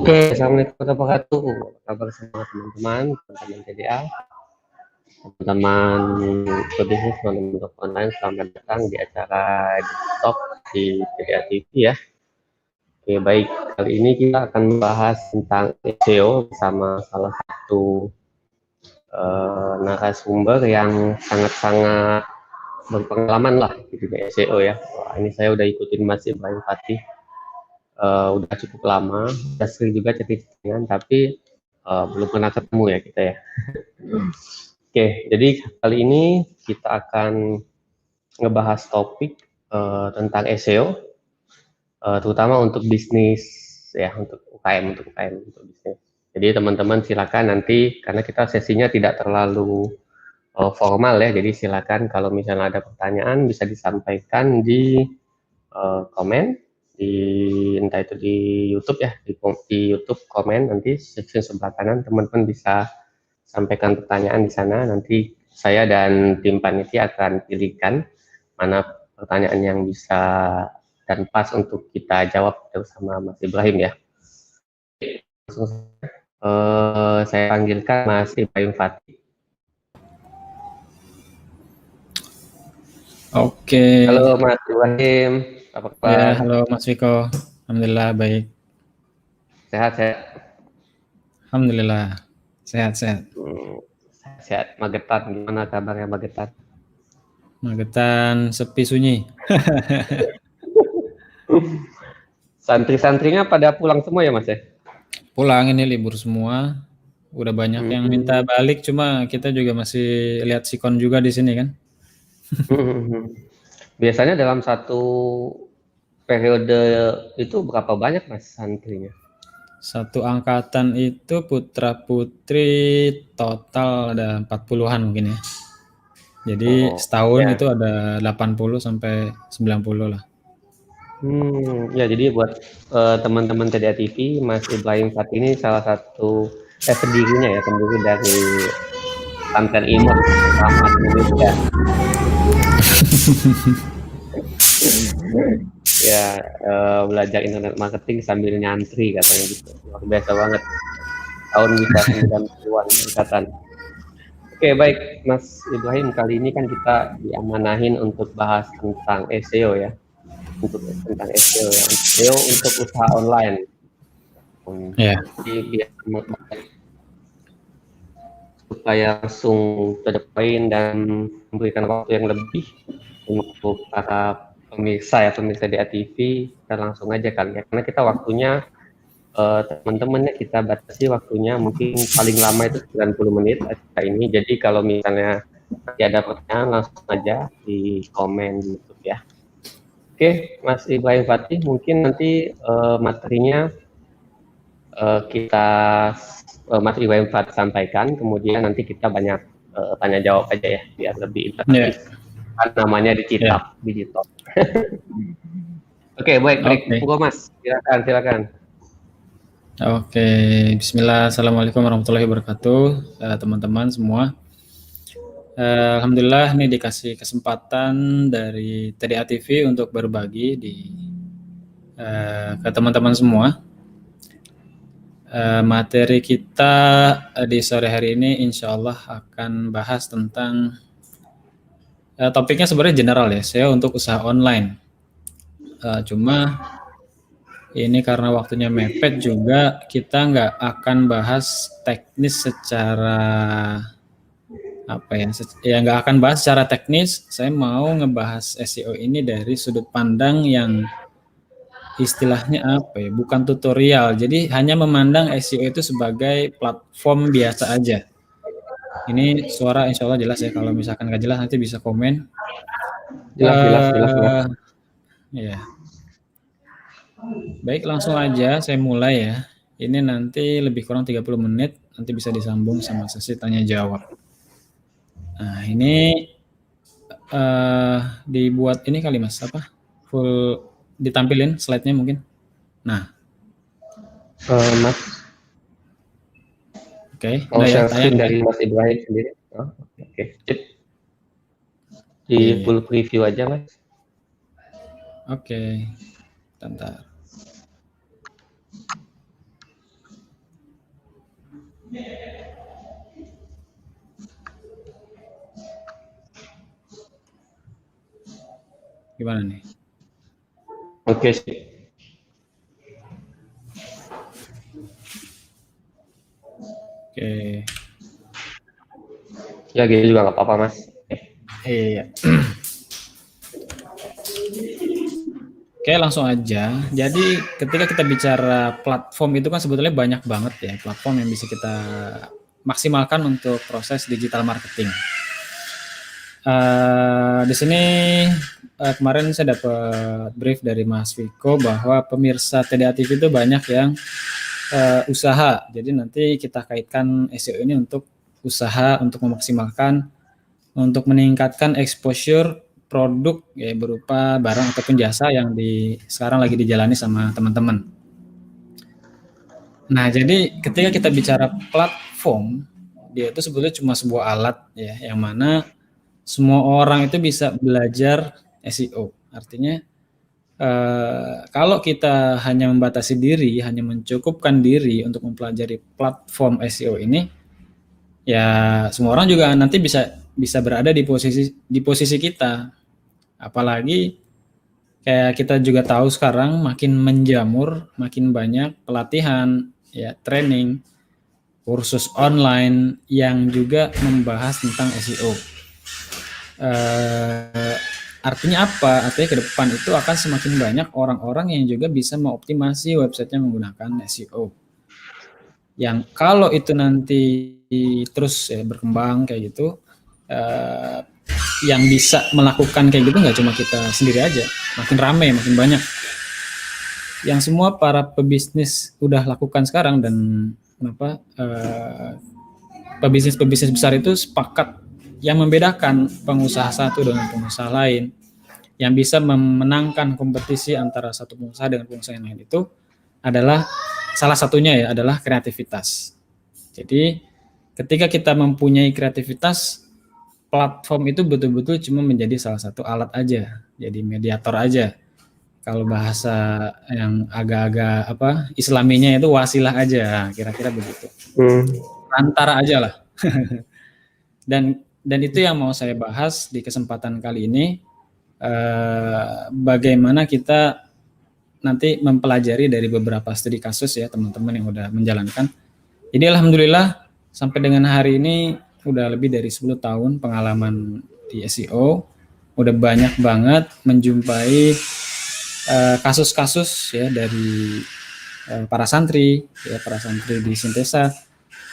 Oke, assalamualaikum warahmatullahi wabarakatuh. Apa kabar semua teman-teman, teman-teman TDA, teman-teman pebisnis untuk online. Selamat datang di acara Talk di TDA TV ya. Oke, baik. Kali ini kita akan membahas tentang SEO bersama salah satu narasumber yang sangat-sangat berpengalaman lah di dunia SEO ya. Wah, ini saya udah ikutin Mas Ibrahim Fatih. Udah cukup lama, udah sering juga chatting-chattingan, tapi belum pernah ketemu ya kita ya. Oke, jadi kali ini kita akan ngebahas topik tentang SEO, terutama untuk bisnis ya, untuk UKM, untuk bisnis. Jadi teman-teman silakan nanti, karena kita sesinya tidak terlalu formal ya, jadi silakan kalau misalnya ada pertanyaan bisa disampaikan di komen, entah itu di YouTube ya, di YouTube komen, nanti section sebelah kanan teman-teman bisa sampaikan pertanyaan di sana, nanti saya dan tim panitia akan pilihkan mana pertanyaan yang bisa dan pas untuk kita jawab bersama Mas Ibrahim ya. Langsung saya panggilkan Mas Ibrahim Fatih. Oke. Halo Mas Ibrahim, apa kabar? Ya, halo Mas Viko. Alhamdulillah baik. Sehat. Alhamdulillah sehat. Sehat. Magetan, gimana kabarnya Magetan? Magetan sepi sunyi. Santri-santrinya pada pulang semua ya Mas ya? Pulang, ini libur semua. Udah banyak yang minta balik, cuma kita juga masih lihat sikon juga di sini kan. Biasanya dalam satu periode itu berapa banyak Mas santrinya? Satu angkatan itu putra-putri total ada 40-an mungkin ya. Jadi setahun ya. itu ada 80 sampai 90 lah. Ya jadi buat teman-teman TDA TV, Mas Ibrahim Fatih ini salah satu pendiri dari Konten Imut Rahmat Indonesia. Ya, belajar internet marketing sambil nyantri katanya gitu. Luar biasa banget. Tahun bisa 90-an angkatan. Oke, baik Mas Ibrahim, kali ini kan kita diamanahin untuk bahas tentang SEO ya. Tentang SEO ya. SEO untuk usaha online. Ya. Jadi supaya langsung to the point dan memberikan waktu yang lebih untuk para pemirsa di ATV, kita langsung aja kali ya, karena kita waktunya teman-temannya kita batasi waktunya mungkin paling lama itu 90 menit acara ini. Jadi kalau misalnya nanti ada pertanyaan langsung aja di komen di YouTube ya. Oke, Mas Ibrahim Fatih, mungkin nanti materinya kita Mas Ibrahim Fatih sampaikan, kemudian nanti kita banyak tanya jawab aja ya biar lebih interaktif. Kan namanya digital. Oke, baik. Mas, silakan. Oke, bismillah, assalamualaikum warahmatullahi wabarakatuh, teman-teman semua. Alhamdulillah ini dikasih kesempatan dari TDA TV untuk berbagi ke teman-teman semua. Materi kita di sore hari ini insya Allah akan bahas tentang topiknya sebenarnya general ya, SEO untuk usaha online. Cuma ini karena waktunya mepet juga, kita nggak akan bahas teknis secara nggak akan bahas secara teknis. Saya mau ngebahas SEO ini dari sudut pandang yang istilahnya bukan tutorial. Jadi hanya memandang SEO itu sebagai platform biasa aja. Ini suara insya Allah jelas ya. Kalau misalkan nggak jelas nanti bisa komen. Jelas. Ya. Baik, langsung aja saya mulai ya. Ini nanti lebih kurang 30 menit, nanti bisa disambung sama sesi tanya jawab. Nah, ini dibuat ini kali Mas, full ditampilin slide-nya mungkin. Nah. Mas. Oke, mau share screen dari Mas Ibrahim sendiri. Oke. Di full preview aja Mas. Oke. Bentar. Gimana nih? Oke sih. Oke. Ya gitu juga nggak apa-apa Mas. Iya. Oke, langsung aja. Jadi ketika kita bicara platform itu kan sebetulnya banyak banget ya platform yang bisa kita maksimalkan untuk proses digital marketing. Di sini kemarin saya dapat brief dari Mas Viko bahwa pemirsa TDA TV itu banyak yang usaha. Jadi nanti kita kaitkan SEO ini untuk usaha, untuk memaksimalkan, untuk meningkatkan exposure produk ya berupa barang ataupun jasa yang sekarang lagi dijalani sama teman-teman. Nah, jadi ketika kita bicara platform, dia itu sebetulnya cuma sebuah alat ya, yang mana semua orang itu bisa belajar SEO. Artinya kalau kita hanya membatasi diri, hanya mencukupkan diri untuk mempelajari platform SEO ini, ya semua orang juga nanti bisa berada di posisi kita. Apalagi kayak kita juga tahu sekarang makin menjamur, makin banyak pelatihan, ya training, kursus online yang juga membahas tentang SEO. Artinya apa? Artinya ke depan itu akan semakin banyak orang-orang yang juga bisa mengoptimasi websitenya menggunakan SEO. Yang kalau itu nanti terus ya, berkembang kayak gitu, yang bisa melakukan kayak gitu nggak cuma kita sendiri aja, makin ramai, makin banyak. Yang semua para pebisnis udah lakukan sekarang dan pebisnis besar itu sepakat yang membedakan pengusaha satu dengan pengusaha lain, yang bisa memenangkan kompetisi antara satu pengusaha dengan pengusaha yang lain itu adalah salah satunya ya adalah kreativitas. Jadi ketika kita mempunyai kreativitas, platform itu betul-betul cuma menjadi salah satu alat aja, jadi mediator aja. Kalau bahasa yang agak-agak Islaminya itu wasilah aja, kira-kira begitu. Antara aja lah. Dan itu yang mau saya bahas di kesempatan kali ini, bagaimana kita nanti mempelajari dari beberapa studi kasus ya teman-teman yang udah menjalankan. Jadi alhamdulillah sampai dengan hari ini udah lebih dari 10 tahun pengalaman di SEO, udah banyak banget menjumpai kasus-kasus ya dari para santri di Sintesa,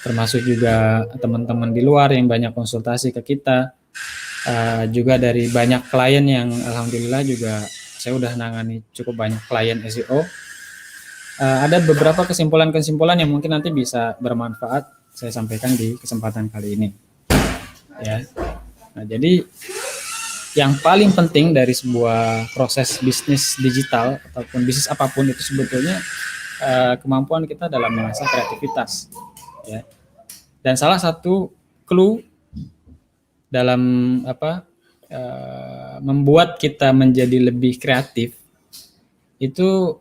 termasuk juga teman-teman di luar yang banyak konsultasi ke kita, juga dari banyak klien yang alhamdulillah juga saya udah nangani cukup banyak klien SEO. Ada beberapa kesimpulan-kesimpulan yang mungkin nanti bisa bermanfaat saya sampaikan di kesempatan kali ini. Ya. Nah, jadi yang paling penting dari sebuah proses bisnis digital ataupun bisnis apapun itu sebetulnya kemampuan kita dalam mengasah kreativitas. Ya. Dan salah satu clue dalam membuat kita menjadi lebih kreatif itu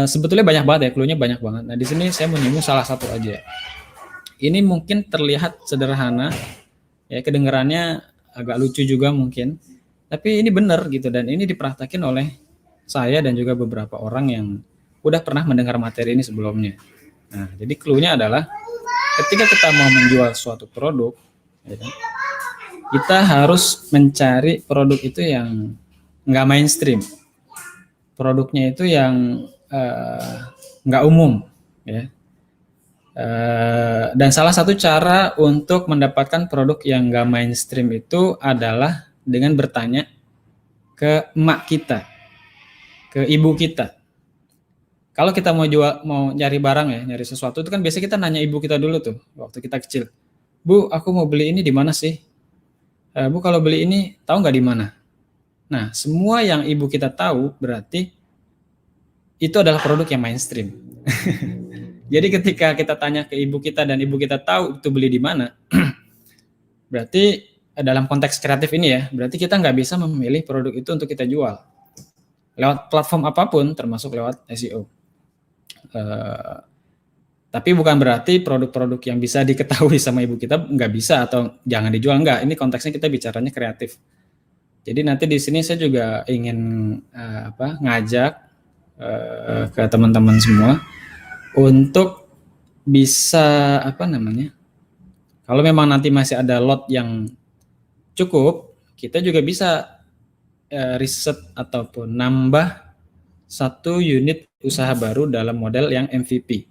sebetulnya banyak banget ya, clue-nya banyak banget. Nah, di sini saya menyinggung salah satu aja. Ini mungkin terlihat sederhana, ya kedengarannya agak lucu juga mungkin, tapi ini benar gitu dan ini dipraktekin oleh saya dan juga beberapa orang yang udah pernah mendengar materi ini sebelumnya. Nah, jadi clue-nya adalah ketika kita mau menjual suatu produk, ya, kita harus mencari produk itu yang nggak mainstream. Produknya itu yang nggak umum, ya. Dan salah satu cara untuk mendapatkan produk yang nggak mainstream itu adalah dengan bertanya ke emak kita, ke ibu kita. Kalau kita mau nyari barang ya, nyari sesuatu itu kan biasanya kita nanya ibu kita dulu tuh waktu kita kecil. Bu, aku mau beli ini di mana sih? Bu, kalau beli ini tahu nggak di mana? Nah, semua yang ibu kita tahu berarti itu adalah produk yang mainstream. Jadi ketika kita tanya ke ibu kita dan ibu kita tahu itu beli di mana, berarti dalam konteks kreatif ini ya, berarti kita nggak bisa memilih produk itu untuk kita jual lewat platform apapun, termasuk lewat SEO. Tapi bukan berarti produk-produk yang bisa diketahui sama ibu kita nggak bisa atau jangan dijual, enggak. Ini konteksnya kita bicaranya kreatif. Jadi nanti di sini saya juga ingin ngajak ke teman-teman semua untuk bisa kalau memang nanti masih ada lot yang cukup, kita juga bisa riset ataupun nambah 1 unit usaha baru dalam model yang MVP.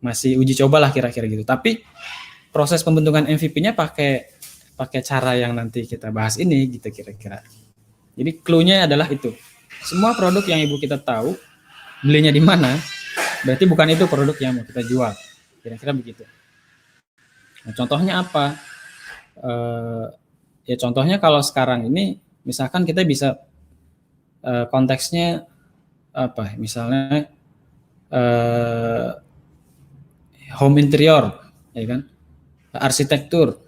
Masih uji coba lah kira-kira gitu. Tapi proses pembentukan MVP-nya pakai cara yang nanti kita bahas ini gitu kira-kira. Jadi clue-nya adalah itu. Semua produk yang ibu kita tahu belinya di mana, berarti bukan itu produk yang mau kita jual. Kira-kira begitu. Nah, contohnya apa? Ya contohnya kalau sekarang ini misalkan kita bisa konteksnya apa? Misalnya home interior, ya kan, arsitektur.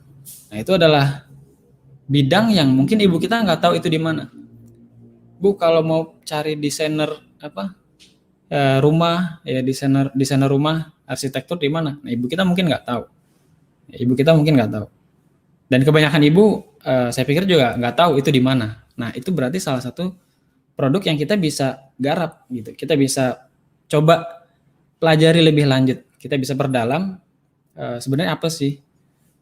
Nah itu adalah bidang yang mungkin ibu kita nggak tahu itu di mana. Bu kalau mau cari desainer rumah, ya desainer rumah arsitektur di mana? Nah ibu kita mungkin nggak tahu. Dan kebanyakan ibu, saya pikir juga nggak tahu itu di mana. Nah itu berarti salah satu produk yang kita bisa garap gitu. Kita bisa coba pelajari lebih lanjut. Kita bisa perdalam sebenarnya apa sih,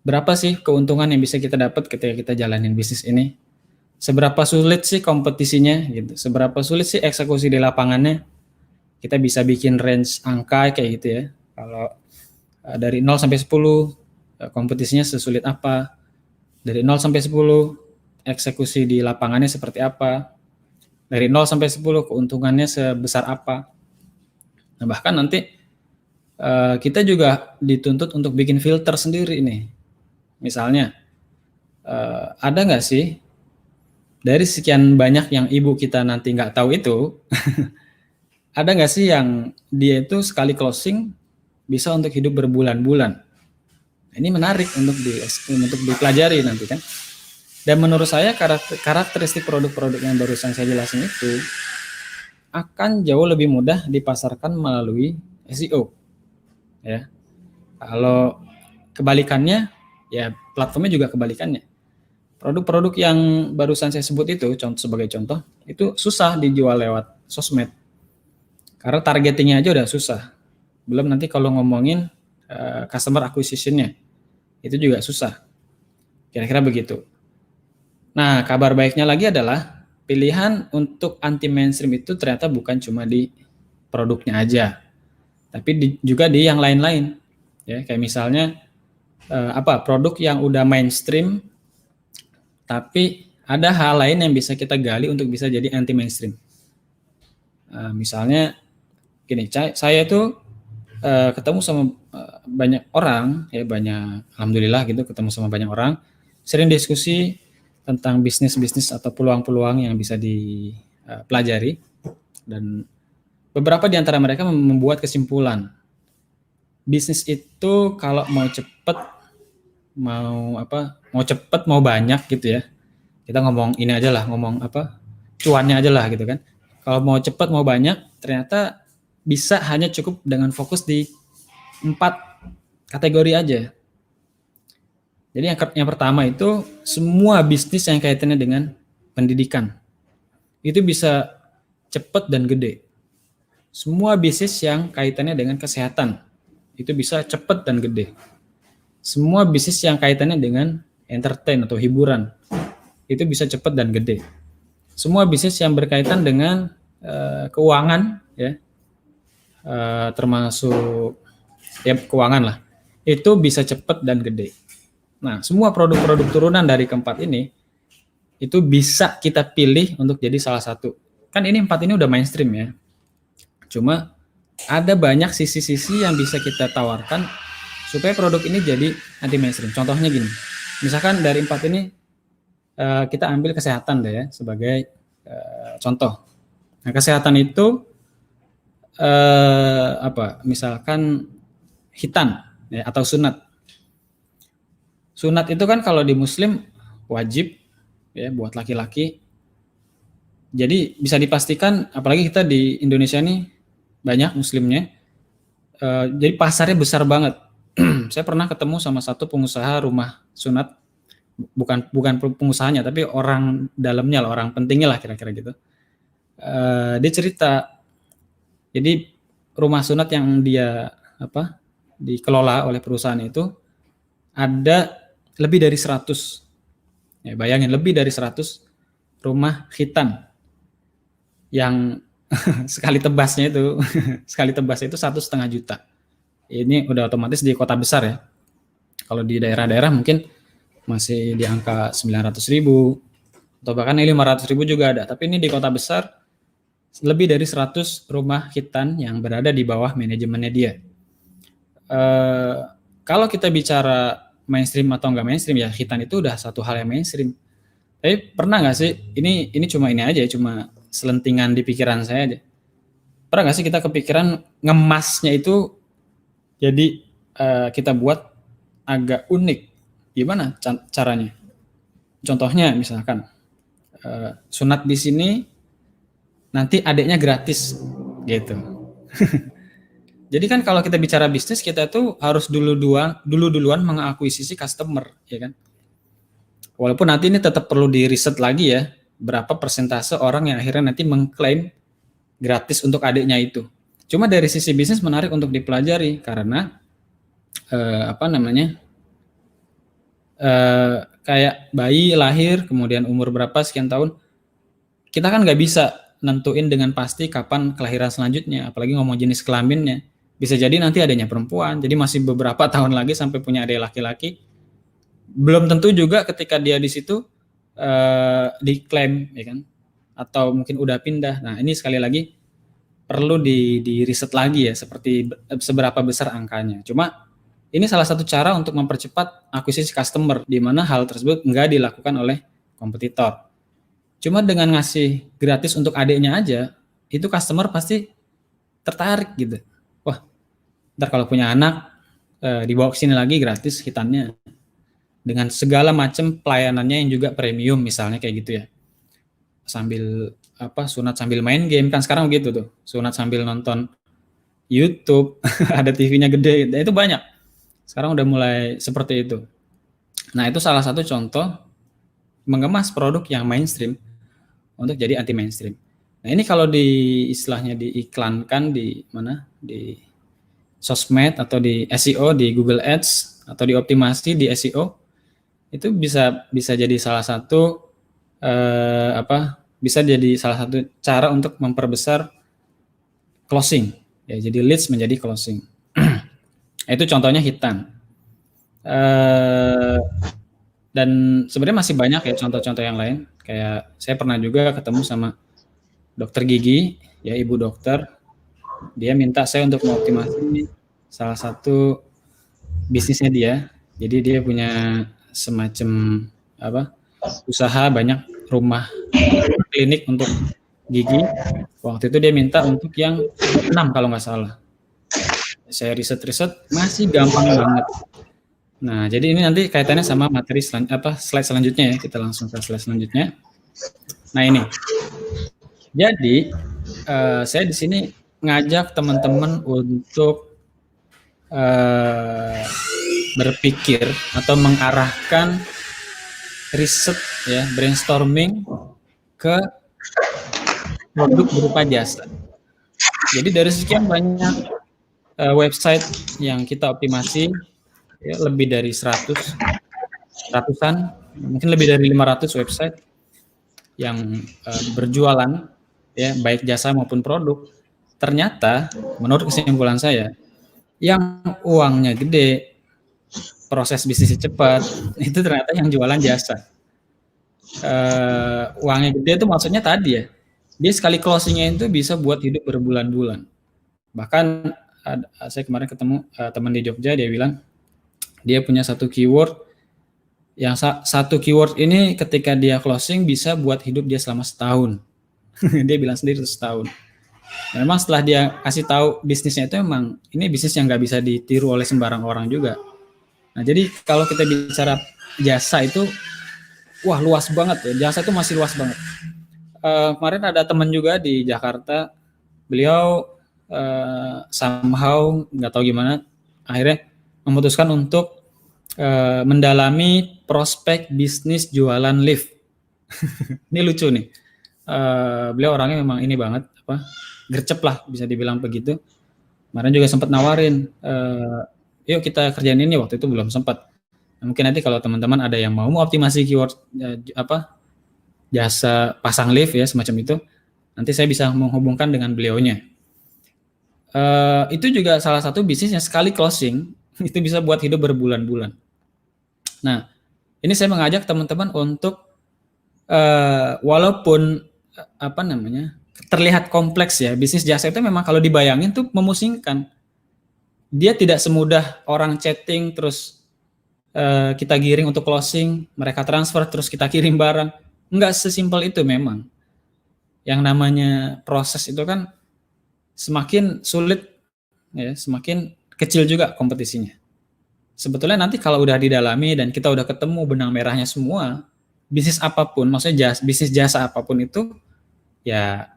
berapa sih keuntungan yang bisa kita dapat ketika kita jalanin bisnis ini, seberapa sulit sih kompetisinya gitu, seberapa sulit sih eksekusi di lapangannya. Kita bisa bikin range angka kayak gitu ya. Kalau dari 0 sampai 10 kompetisinya sesulit apa, dari 0 sampai 10 eksekusi di lapangannya seperti apa, dari 0 sampai 10 keuntungannya sebesar apa. Nah bahkan nanti kita juga dituntut untuk bikin filter sendiri nih. Misalnya, ada nggak sih dari sekian banyak yang ibu kita nanti nggak tahu itu, ada nggak sih yang dia itu sekali closing bisa untuk hidup berbulan-bulan? Ini menarik untuk dipelajari nanti kan. Dan menurut saya karakteristik produk-produk yang barusan saya jelasin itu akan jauh lebih mudah dipasarkan melalui SEO. Ya, kalau kebalikannya, ya platformnya juga kebalikannya. Produk-produk yang barusan saya sebut itu, sebagai contoh, itu susah dijual lewat sosmed. Karena targetingnya aja udah susah. Belum nanti kalau ngomongin customer acquisition-nya, itu juga susah. Kira-kira begitu. Nah, kabar baiknya lagi adalah pilihan untuk anti mainstream itu ternyata bukan cuma di produknya aja, tapi juga di yang lain-lain, ya kayak misalnya produk yang udah mainstream, tapi ada hal lain yang bisa kita gali untuk bisa jadi anti mainstream. Misalnya gini, saya tuh ketemu sama banyak orang, ya alhamdulillah gitu ketemu sama banyak orang, sering diskusi tentang bisnis atau peluang-peluang yang bisa dipelajari, dan beberapa di antara mereka membuat kesimpulan, bisnis itu kalau mau cepet, mau banyak gitu ya. Kita ngomong ini aja lah, ngomong cuannya aja lah gitu kan. Kalau mau cepet, mau banyak, ternyata bisa hanya cukup dengan fokus di 4 kategori aja. Jadi yang pertama itu semua bisnis yang kaitannya dengan pendidikan. Itu bisa cepet dan gede. Semua bisnis yang kaitannya dengan kesehatan itu bisa cepat dan gede. Semua bisnis yang kaitannya dengan entertain atau hiburan itu bisa cepat dan gede. Semua bisnis yang berkaitan dengan keuangan, ya, termasuk ya keuangan lah, itu bisa cepat dan gede. Nah, semua produk-produk turunan dari keempat ini itu bisa kita pilih untuk jadi salah satu. Kan ini 4 ini udah mainstream ya. Cuma ada banyak sisi-sisi yang bisa kita tawarkan supaya produk ini jadi anti mainstream. Contohnya gini, misalkan dari 4 ini kita ambil kesehatan deh ya sebagai contoh. Nah, kesehatan itu misalkan khitan ya, atau sunat. Sunat itu kan kalau di Muslim wajib ya buat laki-laki. Jadi bisa dipastikan, apalagi kita di Indonesia nih banyak muslimnya, Jadi pasarnya besar banget. Saya pernah ketemu sama satu pengusaha rumah sunat, bukan pengusahanya, tapi orang dalamnya lah, orang pentingnya lah kira-kira gitu. Dia cerita, jadi rumah sunat yang dia dikelola oleh perusahaan itu ada lebih dari 100. Ya, bayangin lebih dari 100 rumah khitan yang sekali tebasnya itu sekali tebasnya itu 1,5 juta. Ini udah otomatis di kota besar ya. Kalau di daerah-daerah mungkin masih di angka 900.000 atau bahkan 500.000 juga ada. Tapi ini di kota besar lebih dari 100 rumah khitan yang berada di bawah manajemennya dia. Kalau kita bicara mainstream atau enggak mainstream, ya khitan itu udah satu hal yang mainstream. Tapi pernah nggak sih, ini cuma ini aja, cuma selentingan di pikiran saya aja. Pernah nggak sih kita kepikiran ngemasnya itu jadi kita buat agak unik? Gimana caranya? Contohnya misalkan sunat di sini nanti adiknya gratis gitu. Jadi kan kalau kita bicara bisnis, kita tuh harus duluan mengakuisisi customer, ya kan? Walaupun nanti ini tetap perlu di riset lagi ya, berapa persentase orang yang akhirnya nanti mengklaim gratis untuk adiknya itu. Cuma dari sisi bisnis menarik untuk dipelajari karena kayak bayi lahir kemudian umur berapa sekian tahun, kita kan nggak bisa nentuin dengan pasti kapan kelahiran selanjutnya, apalagi ngomong jenis kelaminnya. Bisa jadi nanti adanya perempuan, jadi masih beberapa tahun lagi sampai punya adik laki-laki. Belum tentu juga ketika dia di situ diklaim, ya kan? Atau mungkin udah pindah. Nah, ini sekali lagi perlu di riset lagi ya, seperti seberapa besar angkanya. Cuma ini salah satu cara untuk mempercepat akuisisi customer, di mana hal tersebut nggak dilakukan oleh kompetitor. Cuma dengan ngasih gratis untuk adiknya aja, itu customer pasti tertarik gitu. Wah, ntar kalau punya anak, dibawa ke sini lagi gratis hitannya. Dengan segala macam pelayanannya yang juga premium misalnya kayak gitu ya. Sambil sunat sambil main game, kan sekarang begitu tuh. Sunat sambil nonton YouTube, ada TV-nya gede, nah, itu banyak. Sekarang udah mulai seperti itu. Nah, itu salah satu contoh mengemas produk yang mainstream untuk jadi anti mainstream. Nah, ini kalau di istilahnya diiklankan di mana? Di sosmed atau di SEO, di Google Ads atau dioptimasi di SEO, itu bisa jadi salah satu bisa jadi salah satu cara untuk memperbesar closing. Ya, jadi leads menjadi closing. Itu contohnya hitan. Dan sebenarnya masih banyak ya contoh-contoh yang lain. Kayak saya pernah juga ketemu sama dokter gigi, ya ibu dokter. Dia minta saya untuk mengoptimasi salah satu bisnisnya dia. Jadi dia punya semacam usaha banyak rumah klinik untuk gigi. Waktu itu dia minta untuk yang 6 kalau nggak salah. Saya riset masih gampang banget. Nah, jadi ini nanti kaitannya sama materi slide selanjutnya ya. Kita langsung ke slide selanjutnya. Nah, ini. Jadi saya di sini ngajak teman-teman untuk berpikir atau mengarahkan riset ya, brainstorming ke produk berupa jasa. Jadi dari sekian banyak website yang kita optimasi, ya, lebih dari ratusan, mungkin lebih dari 500 website yang berjualan, ya baik jasa maupun produk. Ternyata menurut kesimpulan saya, yang uangnya gede, proses bisnisnya cepat, itu ternyata yang jualan jasa. Uangnya gede itu maksudnya tadi ya, dia sekali closingnya itu bisa buat hidup berbulan-bulan. Bahkan saya kemarin ketemu teman di Jogja, dia bilang dia punya satu keyword, yang satu keyword ini ketika dia closing bisa buat hidup dia selama setahun. Dia bilang sendiri setahun. Nah, memang setelah dia kasih tahu bisnisnya itu, memang ini bisnis yang nggak bisa ditiru oleh sembarang orang juga. Nah, jadi kalau kita bicara jasa itu, wah luas banget ya. Jasa itu masih luas banget. Kemarin ada teman juga di Jakarta, beliau somehow nggak tahu gimana akhirnya memutuskan untuk mendalami prospek bisnis jualan lift. Ini lucu nih. Beliau orangnya memang ini banget, gercep lah bisa dibilang begitu. Kemarin juga sempat nawarin, yuk kita kerjain ini, waktu itu belum sempat. Nah, mungkin nanti kalau teman-teman ada yang mau optimasi keyword jasa pasang lift ya semacam itu, nanti saya bisa menghubungkan dengan beliaunya. Itu juga salah satu bisnis yang sekali closing itu bisa buat hidup berbulan-bulan. Nah, ini saya mengajak teman-teman untuk walaupun terlihat kompleks ya, bisnis jasa itu memang kalau dibayangin tuh memusingkan. Dia tidak semudah orang chatting terus kita giring untuk closing, mereka transfer terus kita kirim barang. Enggak sesimpel itu memang. Yang namanya proses itu kan semakin sulit ya, semakin kecil juga kompetisinya. Sebetulnya nanti kalau udah didalami dan kita udah ketemu benang merahnya semua, bisnis apapun, maksudnya bisnis jasa apapun itu ya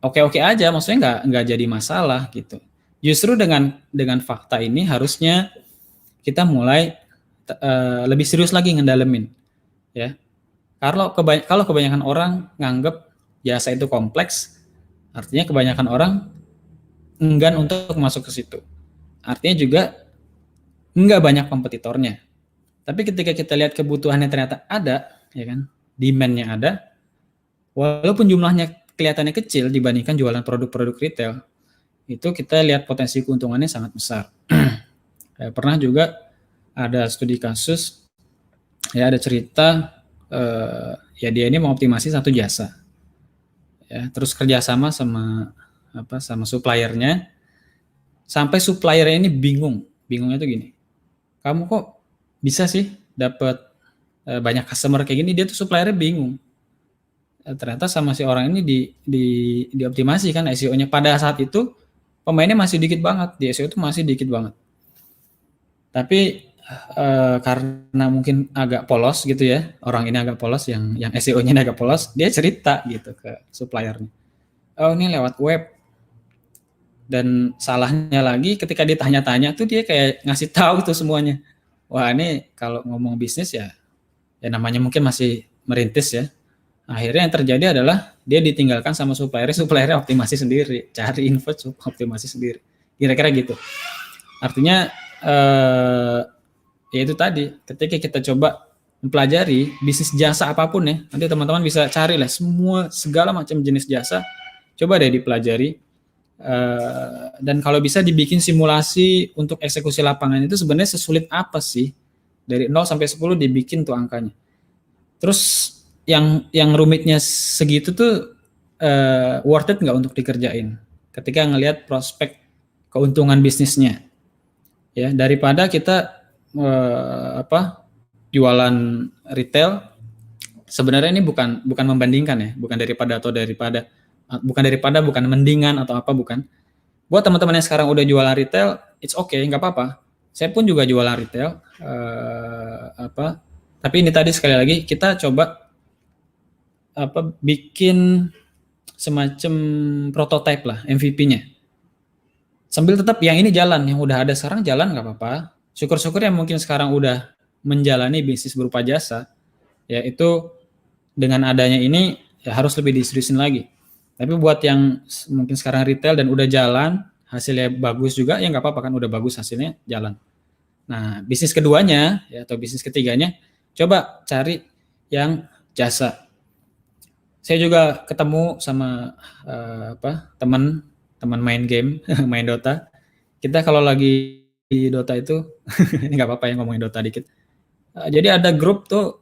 oke-oke aja, maksudnya nggak jadi masalah gitu. Justru dengan fakta ini harusnya kita mulai lebih serius lagi ngedalemin ya. Kalau kebanyakan orang nganggep jasa itu kompleks, artinya kebanyakan orang enggan untuk masuk ke situ. Artinya juga nggak banyak kompetitornya. Tapi ketika kita lihat kebutuhannya ternyata ada, ya kan, demand-nya ada, walaupun jumlahnya kelihatannya kecil dibandingkan jualan produk-produk retail, itu kita lihat potensi keuntungannya sangat besar. Pernah juga ada studi kasus, ya ada cerita, ya dia ini mengoptimasi satu jasa, ya terus kerjasama sama suppliernya, sampai suppliernya ini bingungnya tuh gini, kamu kok bisa sih dapat banyak customer kayak gini? Dia tuh suppliernya bingung. Ternyata sama si orang ini dioptimasi kan SEO-nya. Pada saat itu pemainnya masih dikit banget, di SEO itu masih dikit banget. Tapi karena mungkin agak polos gitu ya, orang ini agak polos, yang SEO-nya agak polos, dia cerita gitu ke suppliernya. Oh ini lewat web. Dan salahnya lagi ketika ditanya-tanya tuh dia kayak ngasih tahu tuh semuanya. Wah ini kalau ngomong bisnis ya namanya mungkin masih merintis ya. Akhirnya yang terjadi adalah dia ditinggalkan sama suppliernya optimasi sendiri, cari info optimasi sendiri. Kira-kira gitu. Artinya ya itu tadi, ketika kita coba mempelajari bisnis jasa apapun ya, nanti teman-teman bisa cari lah segala macam jenis jasa, coba deh dipelajari. Dan kalau bisa dibikin simulasi untuk eksekusi lapangan itu sebenarnya sesulit apa sih? Dari 0 sampai 10 dibikin tuh angkanya. Terus yang rumitnya segitu tuh worth it nggak untuk dikerjain? Ketika ngelihat prospek keuntungan bisnisnya, ya daripada kita jualan retail. Sebenarnya ini bukan membandingkan ya, bukan mendingan atau apa, bukan. Buat teman-teman yang sekarang udah jualan retail, it's okay, nggak apa-apa. Saya pun juga jualan retail, tapi ini tadi sekali lagi kita coba bikin semacam prototype lah, MVP-nya. Sambil tetap yang ini jalan, yang udah ada sekarang jalan nggak apa-apa. Syukur-syukur yang mungkin sekarang udah menjalani bisnis berupa jasa, ya itu dengan adanya ini ya harus lebih diseriusin lagi. Tapi buat yang mungkin sekarang retail dan udah jalan, hasilnya bagus juga, ya nggak apa-apa kan, udah bagus hasilnya, jalan. Nah, bisnis keduanya ya atau bisnis ketiganya, coba cari yang jasa. Saya juga ketemu sama teman main game, main Dota. Kita kalau lagi di Dota itu, ini nggak apa-apa ya ngomongin Dota dikit. Jadi ada grup tuh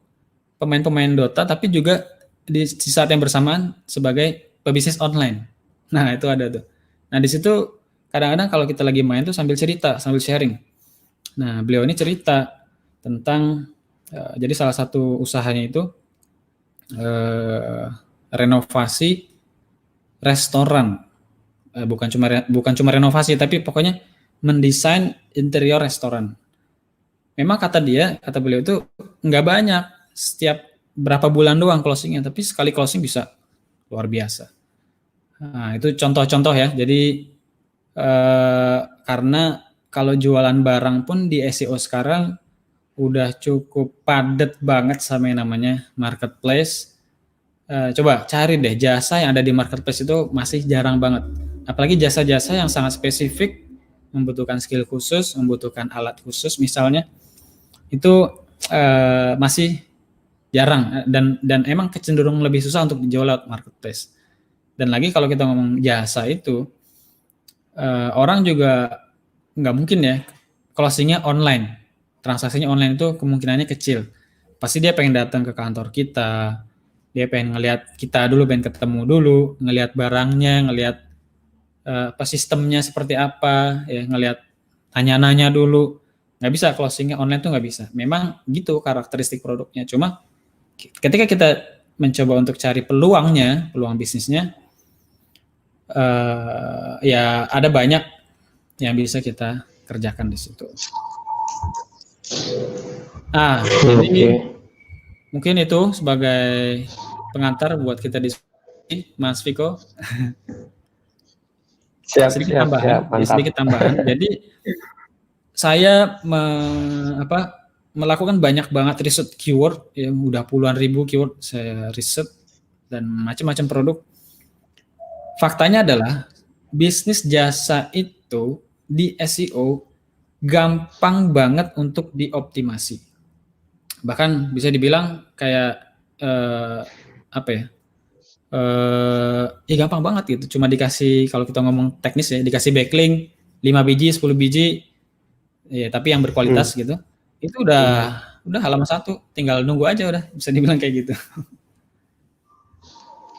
pemain-pemain Dota, tapi juga di saat yang bersamaan sebagai pebisnis online. Nah itu ada tuh. Nah di situ kadang-kadang kalau kita lagi main tuh sambil cerita, sambil sharing. Nah beliau ini cerita tentang jadi salah satu usahanya itu renovasi restoran. Bukan cuma renovasi, tapi pokoknya mendesain interior restoran. Memang kata beliau itu nggak banyak, setiap berapa bulan doang closingnya, tapi sekali closing bisa luar biasa. Nah, itu contoh-contoh ya. Jadi Karena kalau jualan barang pun di SEO sekarang udah cukup padat banget sama yang namanya marketplace. Coba cari deh jasa yang ada di marketplace itu masih jarang banget. Apalagi jasa-jasa yang sangat spesifik, membutuhkan skill khusus, membutuhkan alat khusus misalnya, itu masih jarang dan emang kecenderung lebih susah untuk dijual lewat marketplace. Dan lagi kalau kita ngomong jasa itu, orang juga nggak mungkin ya closingnya online, transaksinya online itu kemungkinannya kecil. Pasti dia pengen datang ke kantor kita, dia pengen ngelihat kita dulu, pengen ketemu dulu, ngelihat barangnya, ngelihat apa sistemnya seperti apa, ya ngelihat tanya-nanya dulu. Nggak bisa closingnya online tuh nggak bisa. Memang gitu karakteristik produknya. Cuma ketika kita mencoba untuk cari peluangnya, peluang bisnisnya, ya ada banyak yang bisa kita kerjakan di situ. Jadi mungkin itu sebagai pengantar buat kita diskusi, Mas Viko. Siap, Sedikit tambahan. Jadi saya melakukan banyak banget riset keyword, ya udah puluhan ribu keyword saya riset dan macam-macam produk. Faktanya adalah bisnis jasa itu di SEO gampang banget untuk dioptimasi. Bahkan bisa dibilang kayak apa ya? Ya gampang banget gitu. Cuma dikasih, kalau kita ngomong teknis ya, dikasih backlink 5 biji, 10 biji, ya tapi yang berkualitas gitu. Itu udah halaman 1, tinggal nunggu aja udah, bisa dibilang kayak gitu.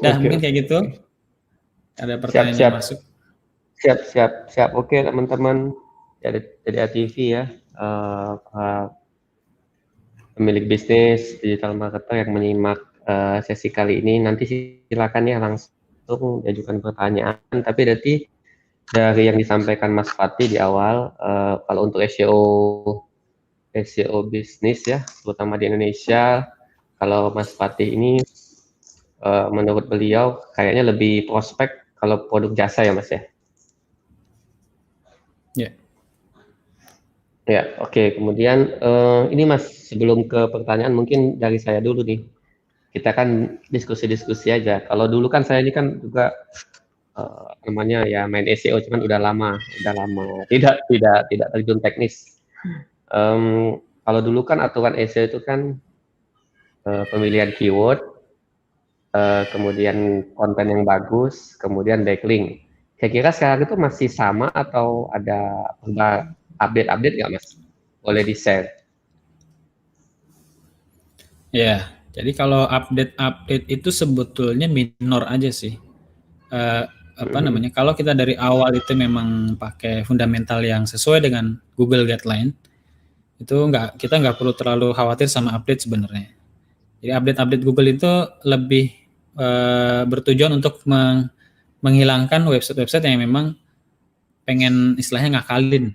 Mungkin kayak gitu. Ada pertanyaan yang masuk. Siap. Oke, teman-teman dari ATV ya, pemilik bisnis digital marketer yang menyimak sesi kali ini, nanti silakan ya langsung ajukan pertanyaan. Tapi berarti dari yang disampaikan Mas Fatih di awal, kalau untuk SEO bisnis ya, terutama di Indonesia, kalau Mas Fatih ini menurut beliau kayaknya lebih prospek kalau produk jasa ya Mas ya. Ya, oke. Kemudian ini Mas, sebelum ke pertanyaan mungkin dari saya dulu nih. Kita kan diskusi-diskusi aja. Kalau dulu kan saya ini kan juga namanya ya main SEO, cuman udah lama, tidak terjun teknis. Kalau dulu kan aturan SEO itu kan pemilihan keyword, kemudian konten yang bagus, kemudian backlink. Kira-kira sekarang itu masih sama atau ada update nggak Mas? Boleh di-share. Ya, jadi kalau update itu sebetulnya minor aja sih. Kalau kita dari awal itu memang pakai fundamental yang sesuai dengan Google Guideline, itu kita nggak perlu terlalu khawatir sama update sebenarnya. Jadi update Google itu lebih bertujuan untuk menghilangkan website-website yang memang pengen istilahnya ngakalin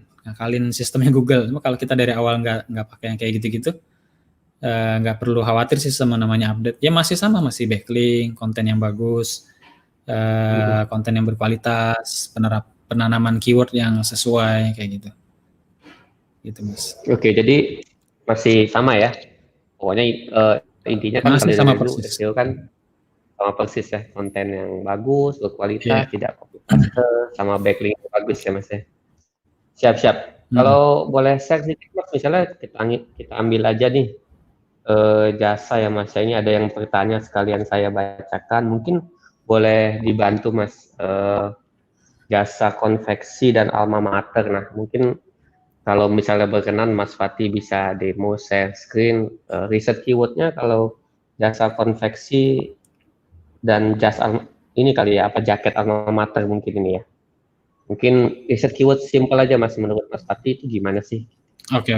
sistemnya Google. Cuma kalau kita dari awal nggak pakai yang kayak gitu-gitu, nggak perlu khawatir sih sama namanya update. Ya masih sama, masih backlink, konten yang bagus, konten yang berkualitas, penanaman keyword yang sesuai kayak gitu. Gitu Mas. Oke, jadi masih sama ya. Pokoknya intinya kan masih kalau sama dulu persis. SEO kan sama persis ya, konten yang bagus, berkualitas, tidak copy paste, sama backlink yang bagus ya Mas ya. Siap. Kalau boleh share sedikit Mas, misalnya kita ambil aja nih jasa ya Mas. Ini ada yang bertanya, sekalian saya bacakan. Mungkin boleh dibantu Mas, jasa konveksi dan alma mater. Nah, mungkin kalau misalnya berkenan Mas Fatih bisa demo share screen riset keywordnya kalau jasa konveksi dan jasa ini kali ya, apa jaket alma mater mungkin ini ya. Mungkin riset keyword simple aja Mas, menurut Mas Fatih itu gimana sih? Oke.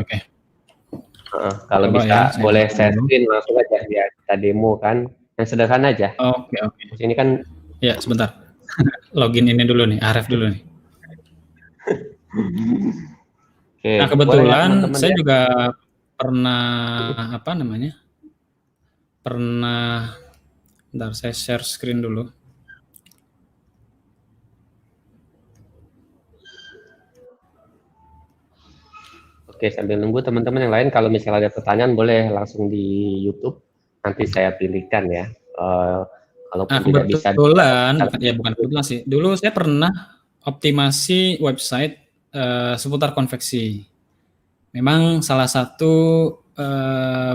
Kalau coba bisa ya, boleh share screen langsung aja ya, kita demo kan, yang sederhana aja. Oke. Ini kan ya sebentar. Login ini dulu nih, Aref dulu nih. Nah kebetulan ya, saya juga pernah bentar saya share screen dulu. Oke, sambil nunggu teman-teman yang lain, kalau misalnya ada pertanyaan boleh langsung di YouTube, nanti saya pilihkan ya. Kalaupun tidak bisa kebetulan, bukan kebetulan sih. Dulu saya pernah optimasi website seputar konveksi. Memang salah satu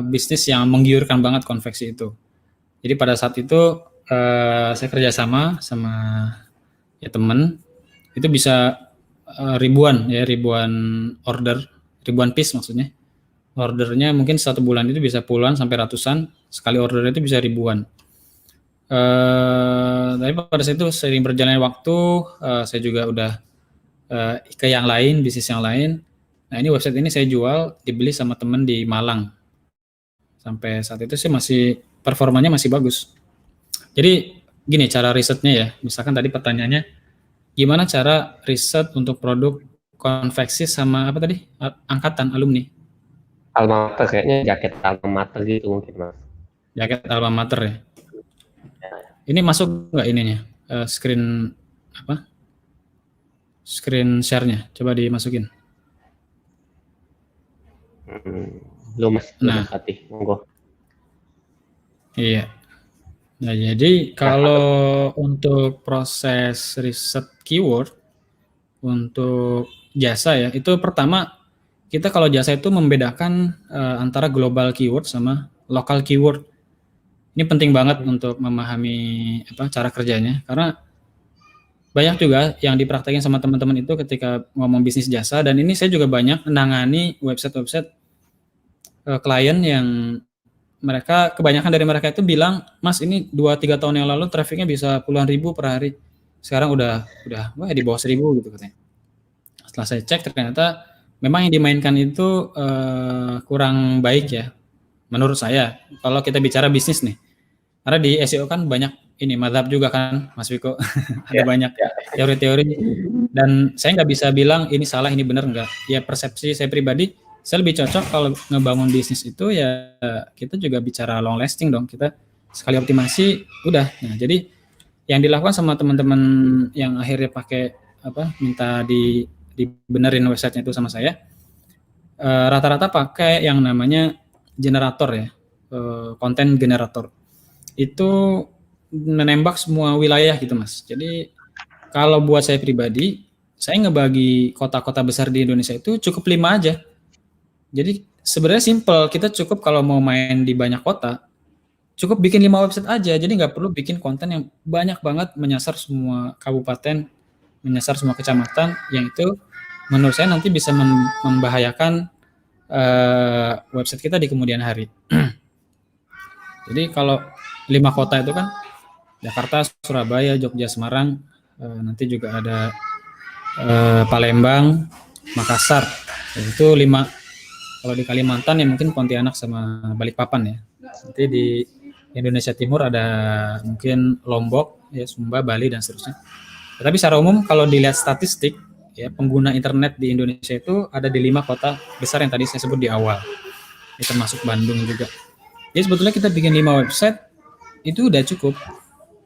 bisnis yang menggiurkan banget konveksi itu. Jadi pada saat itu saya kerjasama sama ya teman, itu bisa ribuan order, ribuan piece maksudnya. Ordernya mungkin satu bulan itu bisa puluhan sampai ratusan, sekali order itu bisa ribuan. Tapi pada saat itu sering berjalannya waktu, saya juga udah ke yang lain, bisnis yang lain. Nah ini website ini saya jual, dibeli sama temen di Malang. Sampai saat itu sih masih performanya masih bagus. Jadi gini cara risetnya ya, misalkan tadi pertanyaannya, gimana cara riset untuk produk konveksi sama apa tadi, angkatan alumni? Alma mater, kayaknya jaket alma mater gitu mungkin Mas. Jaket alma mater ya. Ini masuk nggak ininya? Screen apa? Screen share-nya. Coba dimasukin. Belum Mas, Nah, Fatih, monggo. Iya. Nah, jadi kalau untuk proses riset keyword untuk jasa ya, itu pertama kita kalau jasa itu membedakan antara global keyword sama local keyword. Ini penting banget untuk memahami apa cara kerjanya, karena banyak juga yang dipraktekin sama teman-teman itu ketika ngomong bisnis jasa, dan ini saya juga banyak menangani website-website klien yang mereka, kebanyakan dari mereka itu bilang, Mas ini 2-3 tahun yang lalu trafficnya bisa puluhan ribu per hari, sekarang udah wah di bawah 1.000 gitu katanya. Setelah saya cek ternyata memang yang dimainkan itu kurang baik ya, menurut saya. Kalau kita bicara bisnis nih, karena di SEO kan banyak ini mazhab juga kan, Mas Wiko. Ada banyak teori-teori, dan saya nggak bisa bilang ini salah, ini benar, nggak. Ya persepsi saya pribadi, saya lebih cocok kalau ngebangun bisnis itu ya kita juga bicara long lasting dong. Kita sekali optimasi udah. Nah, jadi yang dilakukan sama teman-teman yang akhirnya pakai apa, minta dibenerin websitenya itu sama saya, rata-rata pakai yang namanya generator ya, konten generator. Itu menembak semua wilayah gitu Mas. Jadi kalau buat saya pribadi, saya ngebagi kota-kota besar di Indonesia itu cukup 5 aja. Jadi sebenarnya simple, kita cukup kalau mau main di banyak kota, cukup bikin 5 website aja. Jadi nggak perlu bikin konten yang banyak banget menyasar semua kabupaten, menyasar semua kecamatan, yang itu menurut saya nanti bisa membahayakan website kita di kemudian hari. Jadi kalau 5 kota itu kan Jakarta, Surabaya, Jogja, Semarang, nanti juga ada Palembang, Makassar. Itu 5. Kalau di Kalimantan ya mungkin Pontianak sama Balikpapan ya. Nanti di Indonesia Timur ada mungkin Lombok, ya Sumba, Bali dan seterusnya. Tapi secara umum kalau dilihat statistik ya, pengguna internet di Indonesia itu ada di 5 kota besar yang tadi saya sebut di awal. Ini termasuk Bandung juga. Jadi sebetulnya kita bikin 5 website itu udah cukup.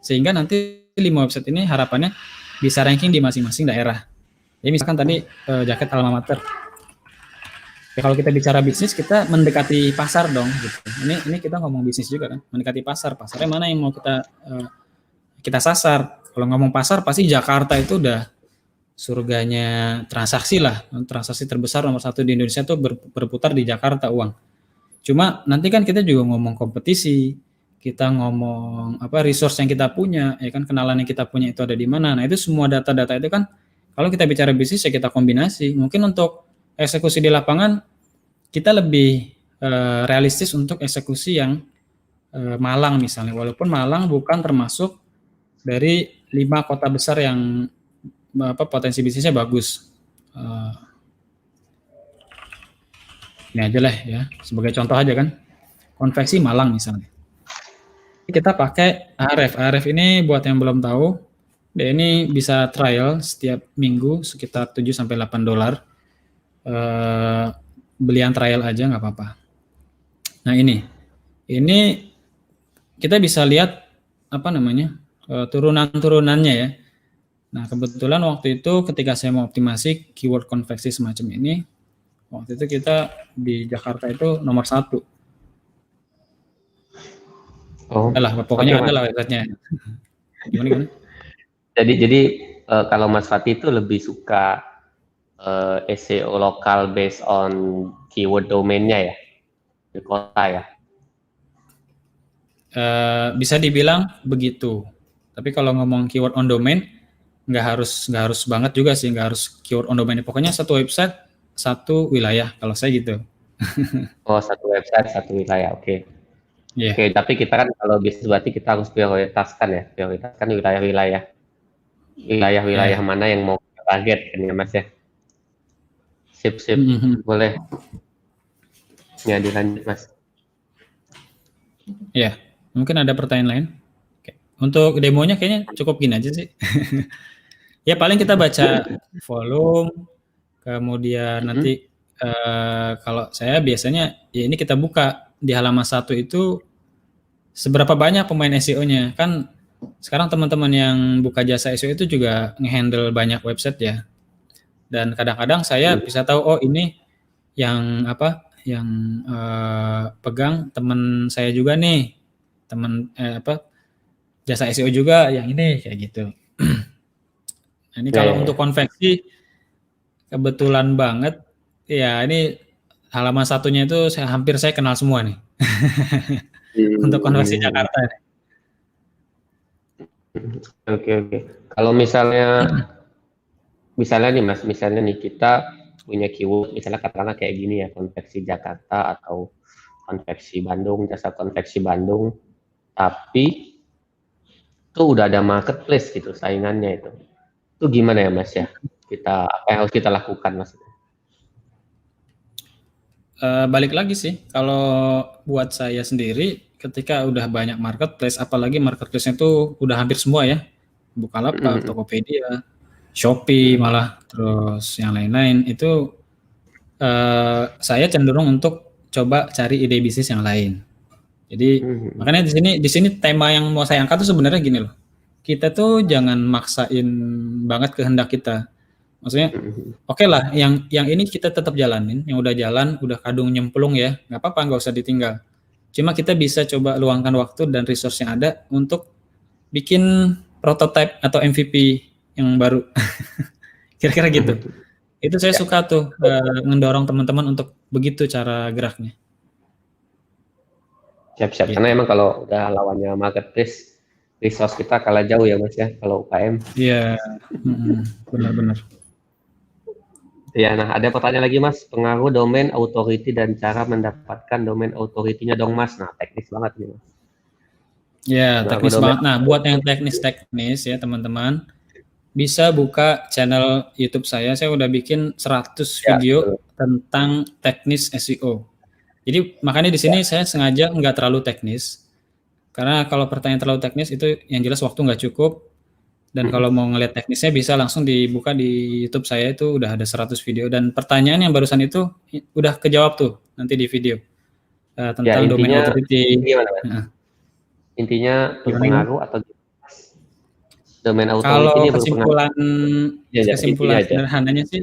Sehingga nanti 5 website ini harapannya bisa ranking di masing-masing daerah. Jadi misalkan tadi jaket alma mater. Ya, kalau kita bicara bisnis, kita mendekati pasar dong gitu. Ini kita ngomong bisnis juga kan, mendekati pasar. Pasarnya mana yang mau kita sasar. Kalau ngomong pasar pasti Jakarta itu udah surganya transaksi lah. Transaksi terbesar nomor 1 di Indonesia tuh berputar di Jakarta uang. Cuma nanti kan kita juga ngomong kompetisi, kita ngomong apa resource yang kita punya, ya kan, kenalan yang kita punya itu ada di mana. Nah, itu semua data-data itu kan kalau kita bicara bisnis ya kita kombinasi. Mungkin untuk eksekusi di lapangan kita lebih realistis untuk eksekusi yang Malang misalnya, walaupun Malang bukan termasuk dari 5 kota besar yang apa potensi bisnisnya bagus. Ini aja lah ya, sebagai contoh aja kan, konveksi Malang misalnya. Kita pakai Ahref. Ahref ini buat yang belum tahu, dia ini bisa trial setiap minggu sekitar 7-8 dolar. Belian trial aja nggak apa-apa. Nah ini kita bisa lihat apa namanya turunan-turunannya ya. Nah kebetulan waktu itu ketika saya mau optimasi keyword konveksi semacam ini, Waktu itu kita di Jakarta itu nomor 1. Oh, Adalah oke pokoknya ada Mas. lah websitenya. Gimana? Jadi kalau Mas Fatih itu lebih suka SEO lokal based on keyword domainnya ya di kota ya. Bisa dibilang begitu. Tapi kalau ngomong keyword on domain, nggak harus banget juga sih, nggak harus keyword on domain. Pokoknya satu website, satu wilayah. Kalau saya gitu. Oh, satu website, satu wilayah. Oke. Iya. Oke, tapi kita kan kalau bisnis berarti kita harus prioritaskan wilayah-wilayah wilayah-wilayah Ya. mana yang mau kita target kan ya Mas ya. Sip, sip. Mhm. Boleh. Ya, dilanjut Mas. Ya. Mungkin ada pertanyaan lain. Oke. Untuk demonya kayaknya cukup gini aja sih. Ya paling kita baca volume, kemudian Mhm. nanti kalau saya biasanya ya ini kita buka di halaman 1 itu seberapa banyak pemain SEO-nya. Kan sekarang teman-teman yang buka jasa SEO itu juga ngehandle banyak website ya. Dan kadang-kadang saya bisa tahu oh ini yang apa yang pegang teman saya juga nih. Teman jasa SEO juga yang ini kayak gitu. Nah, ini Ya, kalau ya, untuk ya. konveksi kebetulan banget ya ini halaman satunya itu hampir saya kenal semua nih untuk konveksi Hmm. Jakarta. Oke, oke. Kalau misalnya nih Mas, misalnya nih kita punya keyword, misalnya katakanlah kayak gini ya, konveksi Jakarta atau konveksi Bandung, jasa konveksi Bandung, tapi itu udah ada marketplace gitu saingannya itu. Itu gimana ya Mas ya? Apa yang harus kita lakukan Mas? Balik lagi sih, kalau buat saya sendiri, ketika udah banyak marketplace, apalagi marketplace-nya itu udah hampir semua ya, Bukalapak, Mhm, Tokopedia, Shopee, mhm, malah terus yang lain-lain itu saya cenderung untuk coba cari ide bisnis yang lain. Jadi mhm, makanya di sini tema yang mau saya angkat tuh sebenarnya gini loh. Kita tuh jangan maksain banget kehendak kita. Maksudnya mhm. oke lah, yang ini kita tetap jalanin, yang udah jalan, udah kadung nyemplung ya, nggak apa-apa, nggak usah ditinggal. Cuma kita bisa coba luangkan waktu dan resource yang ada untuk bikin prototype atau MVP yang baru. Kira-kira gitu. Itu saya Ya, suka tuh mendorong teman-teman untuk begitu cara geraknya. siap-siap. Karena Gitu. emang kalau udah lawannya marketplace, resource kita kalah jauh ya Mas ya, kalau UKM. Iya, benar-benar. Ya, nah ada pertanyaan lagi Mas, pengaruh domain authority dan cara mendapatkan domain authority-nya dong Mas. Nah, teknis banget nih Mas. Ya, Pengaruh teknis domain banget. Nah, buat yang authority. teknis-teknis ya teman-teman, bisa buka channel YouTube saya. Saya udah bikin 100 Ya, video betul. tentang teknis SEO. Jadi makanya di sini saya sengaja nggak terlalu teknis, karena kalau pertanyaan terlalu teknis itu yang jelas waktu nggak cukup. Dan Mhm. kalau mau ngeliat teknisnya bisa langsung dibuka di YouTube saya itu udah ada 100 video dan pertanyaan yang barusan itu udah kejawab tuh nanti di video Ya, tentang domain intinya authority. gimana Mas? Heeh. Intinya Gimana? berpengaruh atau domain authority Kalau ini berpengaruh. Ya, intinya kesimpulan aja. sederhananya sih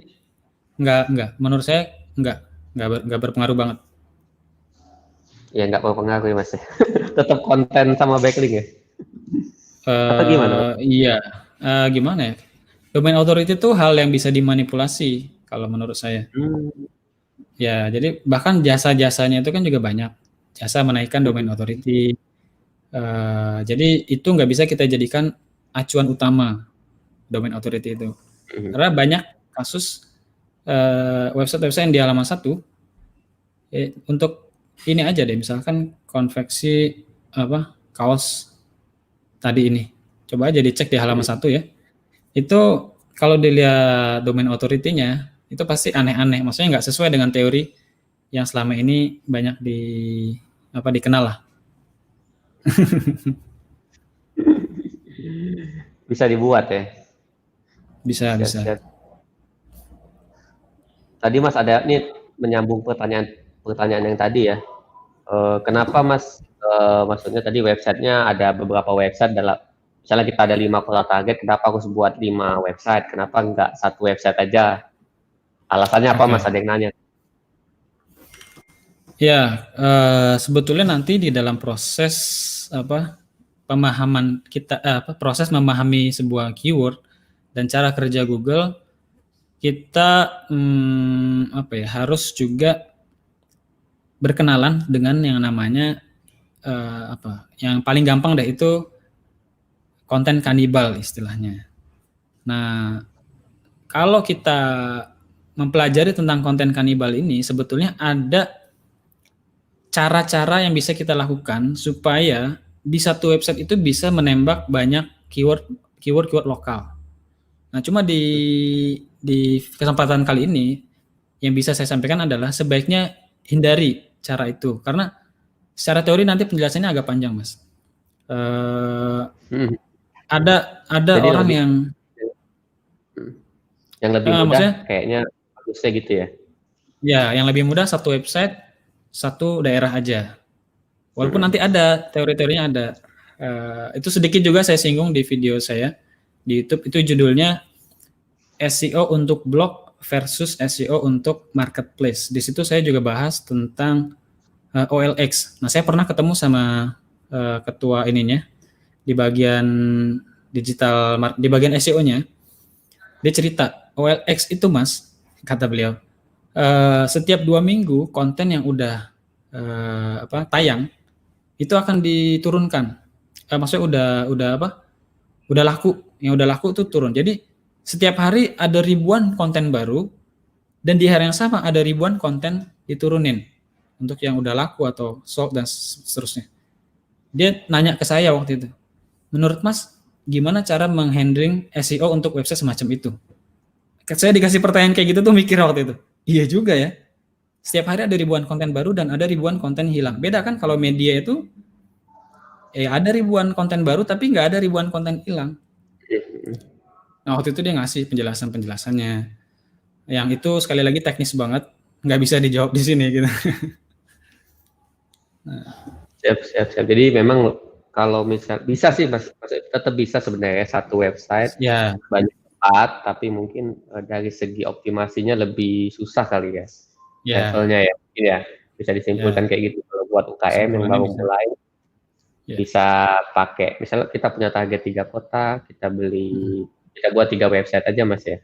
enggak. Menurut saya enggak berpengaruh banget. Ya, nggak berpengaruh ya Mas. Tetap konten sama backlink ya. Atau gimana Mas? Iya, gimana ya? Domain authority itu hal yang bisa dimanipulasi kalau menurut saya. Hmm. Ya, jadi bahkan jasa-jasanya itu kan juga banyak. Jasa menaikkan domain Mhm. authority. Jadi itu nggak bisa kita jadikan acuan utama domain authority itu. Mhm. Karena banyak kasus website-website yang di halaman 1 untuk ini aja deh, misalkan konveksi kaos tadi ini. Coba aja dicek di halaman Mhm. 1 ya. Itu kalau dilihat domain authority-nya itu pasti aneh-aneh. Maksudnya nggak sesuai dengan teori yang selama ini banyak dikenal lah. Bisa dibuat ya. Bisa Siap, bisa. siap. Tadi Mas ada nih menyambung pertanyaan yang tadi ya. Kenapa Mas, maksudnya tadi websitenya ada beberapa website dalam, misalnya kita ada 5 kota target, kenapa harus buat 5 website? Kenapa nggak satu website aja? Alasannya apa Mas? Oke. Ada yang nanya. Ya, sebetulnya nanti di dalam proses pemahaman kita, proses memahami sebuah keyword dan cara kerja Google, kita harus juga berkenalan dengan yang namanya yang paling gampang deh itu konten kanibal istilahnya. Nah, kalau kita mempelajari tentang konten kanibal ini, sebetulnya ada cara-cara yang bisa kita lakukan supaya di satu website itu bisa menembak banyak keyword lokal. Nah, cuma di kesempatan kali ini yang bisa saya sampaikan adalah sebaiknya hindari cara itu karena secara teori nanti penjelasannya agak panjang, Mas. Hmm. Ada Jadi orang yang lebih mudah maksudnya kayaknya bagusnya gitu ya. ya yang lebih mudah satu website satu daerah aja. Walaupun nanti ada teori-teorinya ada. Itu sedikit juga saya singgung di video saya di YouTube, itu judulnya SEO untuk blog versus SEO untuk marketplace. Di situ saya juga bahas tentang OLX. Nah, saya pernah ketemu sama ketua ininya di bagian digital, di bagian SEO-nya. Dia cerita, OLX itu Mas, kata beliau, setiap 2 minggu konten yang udah tayang itu akan diturunkan. Maksudnya udah laku, yang udah laku itu turun. Jadi setiap hari ada ribuan konten baru dan di hari yang sama ada ribuan konten diturunin untuk yang udah laku atau sold dan seterusnya. Dia nanya ke saya waktu itu, menurut Mas gimana cara menghandling SEO untuk website semacam itu? Saya dikasih pertanyaan kayak gitu tuh mikir waktu itu. Iya juga ya. Setiap hari ada ribuan konten baru dan ada ribuan konten hilang. Beda kan kalau media itu ada ribuan konten baru tapi nggak ada ribuan konten hilang. Nah, waktu itu dia ngasih penjelasannya. Yang itu sekali lagi teknis banget, nggak bisa dijawab di sini gitu. Siap. Jadi memang kalau misal bisa sih Mas, tetap bisa sebenarnya satu website Ya, banyak tempat, tapi mungkin dari segi optimasinya lebih susah kali ya ya, levelnya ya. Mungkin ya bisa disimpulkan ya. kayak gitu kalau buat UKM yang Kesimpulannya baru bisa. mulai Ya. bisa pakai misalnya kita punya target 3 kota, kita buat 3 website aja Mas ya.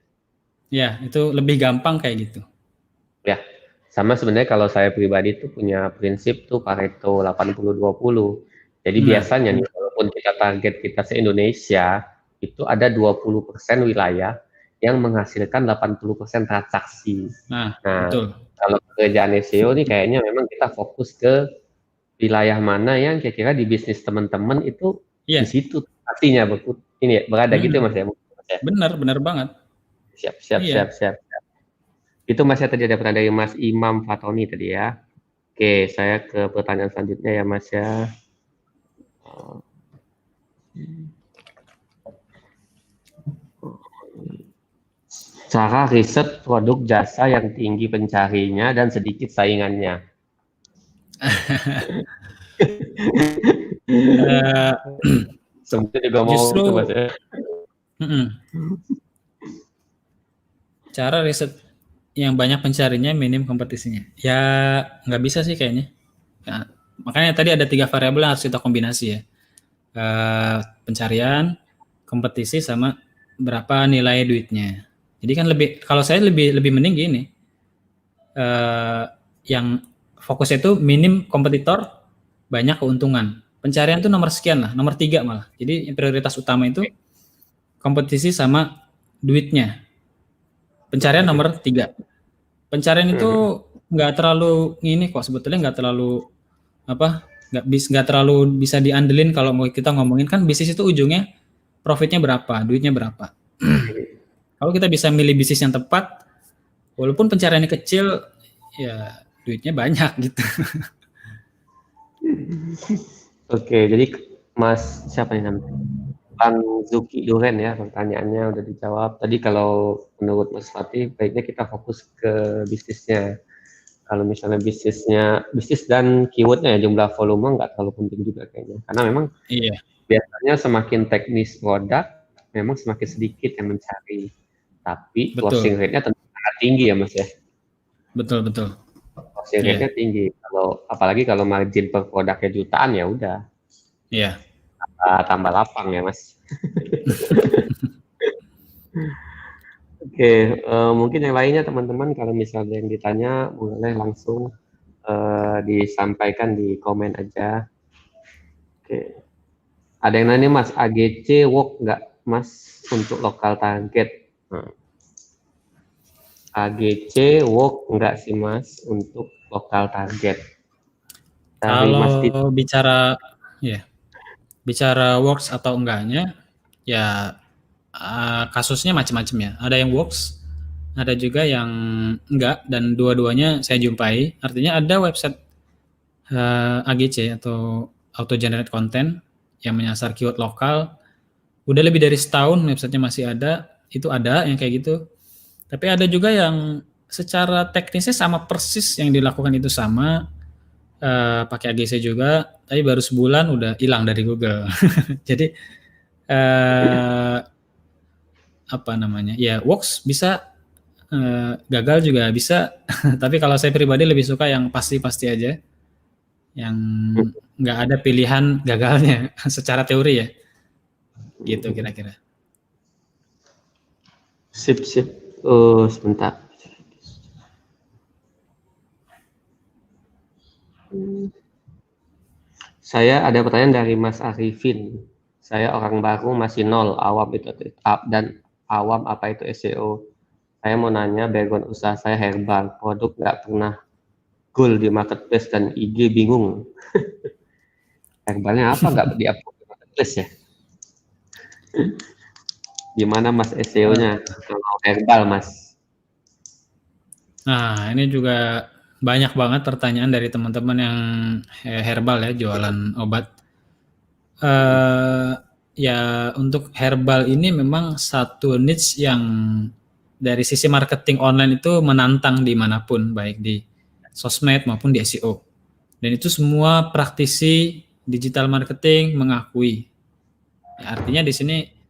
Ya, itu lebih gampang kayak gitu. Ya, sama sebenarnya kalau saya pribadi tuh punya prinsip tuh Pareto 80-20. Jadi Nah, biasanya nih, walaupun kita target kita se-Indonesia, itu ada 20% wilayah yang menghasilkan 80% transaksi. Nah, betul. kalau pekerjaan SEO nih kayaknya memang kita fokus ke wilayah mana yang kira-kira di bisnis teman-teman itu di Iya. situ artinya ini ya, berada gitu ya Mas ya. Benar banget. Siap. Iya. Itu Mas ya tadi ada pertanyaan dari Mas Imam Fatoni tadi ya. Oke, saya ke pertanyaan selanjutnya ya Mas ya. Cara riset produk jasa yang tinggi pencarinya dan sedikit saingannya. Sebenarnya juga mau Justru itu Mas ya. cara riset yang banyak pencarinya minim kompetisinya. Ya nggak bisa sih kayaknya. Nah, makanya tadi ada 3 variabel yang harus kita kombinasi ya. Pencarian, kompetisi, sama berapa nilai duitnya. Jadi kan kalau saya lebih mending gini. Yang fokusnya itu minim kompetitor, banyak keuntungan. Pencarian itu nomor sekian lah, nomor 3 malah. Jadi yang prioritas utama itu kompetisi sama duitnya. Pencarian nomor 3. Pencarian itu nggak terlalu ini kok, sebetulnya nggak terlalu nggak terlalu bisa diandelin kalau mau kita ngomongin kan bisnis itu ujungnya profitnya berapa, duitnya berapa. Kalau kita bisa milih bisnis yang tepat, walaupun pencariannya kecil, ya duitnya banyak gitu. Oke, jadi Mas siapa nih namanya? Bang Zuki Duren ya, pertanyaannya udah dijawab. Tadi kalau menurut Mas Fatih, baiknya kita fokus ke bisnisnya. Kalau misalnya bisnis dan keywordnya ya, jumlah volume nggak terlalu penting juga kayaknya. Karena memang Iya. biasanya semakin teknis produk, memang semakin sedikit yang mencari. Tapi closing Betul. rate-nya tentu sangat tinggi ya Mas ya. Betul. conversion rate-nya tinggi. Kalau apalagi kalau margin per produknya jutaan ya udah. Iya. Tambah lapang ya Mas. Oke, mungkin yang lainnya teman-teman kalau misalnya yang ditanya boleh langsung disampaikan di komen aja. Oke. Ada yang nanya Mas, AGC work nggak Mas untuk lokal target? AGC work nggak sih Mas untuk lokal target? Dari Mas Kalau bicara works atau enggaknya, ya kasusnya macam-macam ya. Ada yang works, ada juga yang enggak, dan dua-duanya saya jumpai. Artinya ada website AGC atau auto generate content yang menyasar keyword lokal. Udah lebih dari setahun websitenya masih ada, itu ada yang kayak gitu. Tapi ada juga yang secara teknisnya sama persis yang dilakukan itu sama, pakai AGC juga, tapi baru sebulan udah hilang dari Google. Jadi apa namanya? Ya works bisa, gagal juga bisa. Tapi kalau saya pribadi lebih suka yang pasti-pasti aja, yang nggak ada pilihan gagalnya secara teori ya. Gitu kira-kira. Sip. Sebentar. Saya ada pertanyaan dari Mas Arifin. Saya orang baru masih nol, awam apa itu SEO. Saya mau nanya background usaha saya herbal, produk nggak pernah goal di marketplace dan IG bingung. Herbalnya apa nggak di-upload di marketplace ya? Gimana Mas SEO-nya kalau herbal Mas? Nah, ini juga banyak banget pertanyaan dari teman-teman yang herbal ya, jualan obat. Ya untuk herbal ini memang satu niche yang dari sisi marketing online itu menantang dimanapun, baik di sosmed maupun di SEO. Dan itu semua praktisi digital marketing mengakui. Ya, artinya di sini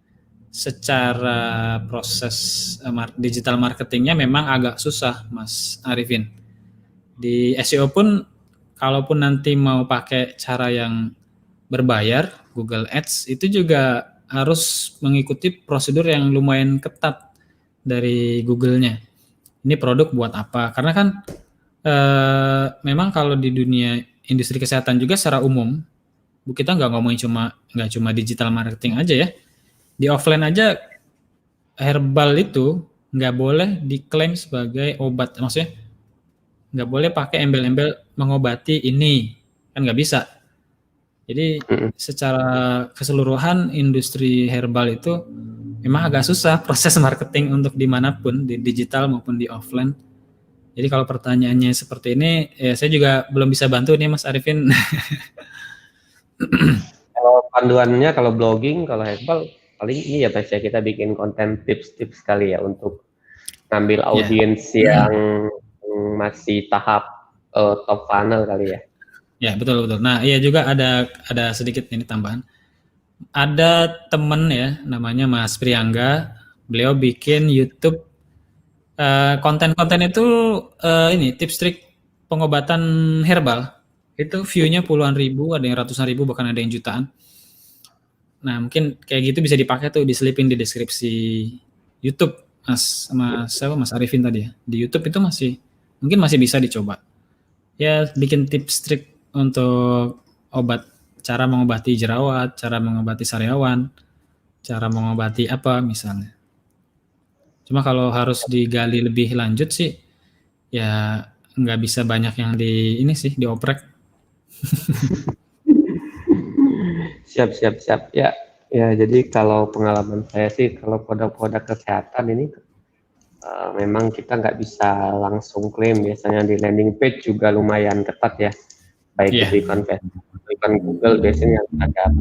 secara proses digital marketingnya memang agak susah, Mas Arifin. Di SEO pun, kalaupun nanti mau pakai cara yang berbayar, Google Ads, itu juga harus mengikuti prosedur yang lumayan ketat dari Google-nya. Ini produk buat apa? Karena kan memang kalau di dunia industri kesehatan juga secara umum, kita nggak ngomongin nggak cuma digital marketing aja ya. Di offline aja herbal itu nggak boleh diklaim sebagai obat, maksudnya nggak boleh pakai embel-embel mengobati ini, kan nggak bisa. Jadi secara keseluruhan industri herbal itu memang agak susah proses marketing untuk dimanapun, di digital maupun di offline. Jadi kalau pertanyaannya seperti ini, ya saya juga belum bisa bantu nih Mas Arifin. Kalau panduannya, kalau blogging, kalau herbal, paling ini ya Mas ya, kita bikin konten tips-tips kali ya untuk ngambil audiens yang masih tahap top funnel kali ya. Ya, betul. Nah, iya juga ada sedikit ini tambahan. Ada temen ya, namanya Mas Priangga, beliau bikin YouTube konten-konten itu ini tips trik pengobatan herbal. Itu view-nya puluhan ribu, ada yang ratusan ribu, bahkan ada yang jutaan. Nah, mungkin kayak gitu bisa dipakai tuh, diselipin di deskripsi YouTube, Mas Arifin tadi ya. Di YouTube itu mungkin masih bisa dicoba. Ya, bikin tips trik untuk cara mengobati jerawat, cara mengobati sariawan, cara mengobati apa misalnya. Cuma kalau harus digali lebih lanjut sih, ya nggak bisa banyak yang dioprek. Siap. Ya, jadi kalau pengalaman saya sih, kalau produk-produk kesehatan ini memang kita nggak bisa langsung klaim. Biasanya di landing page juga lumayan ketat ya, baik itu ikon Google biasanya ada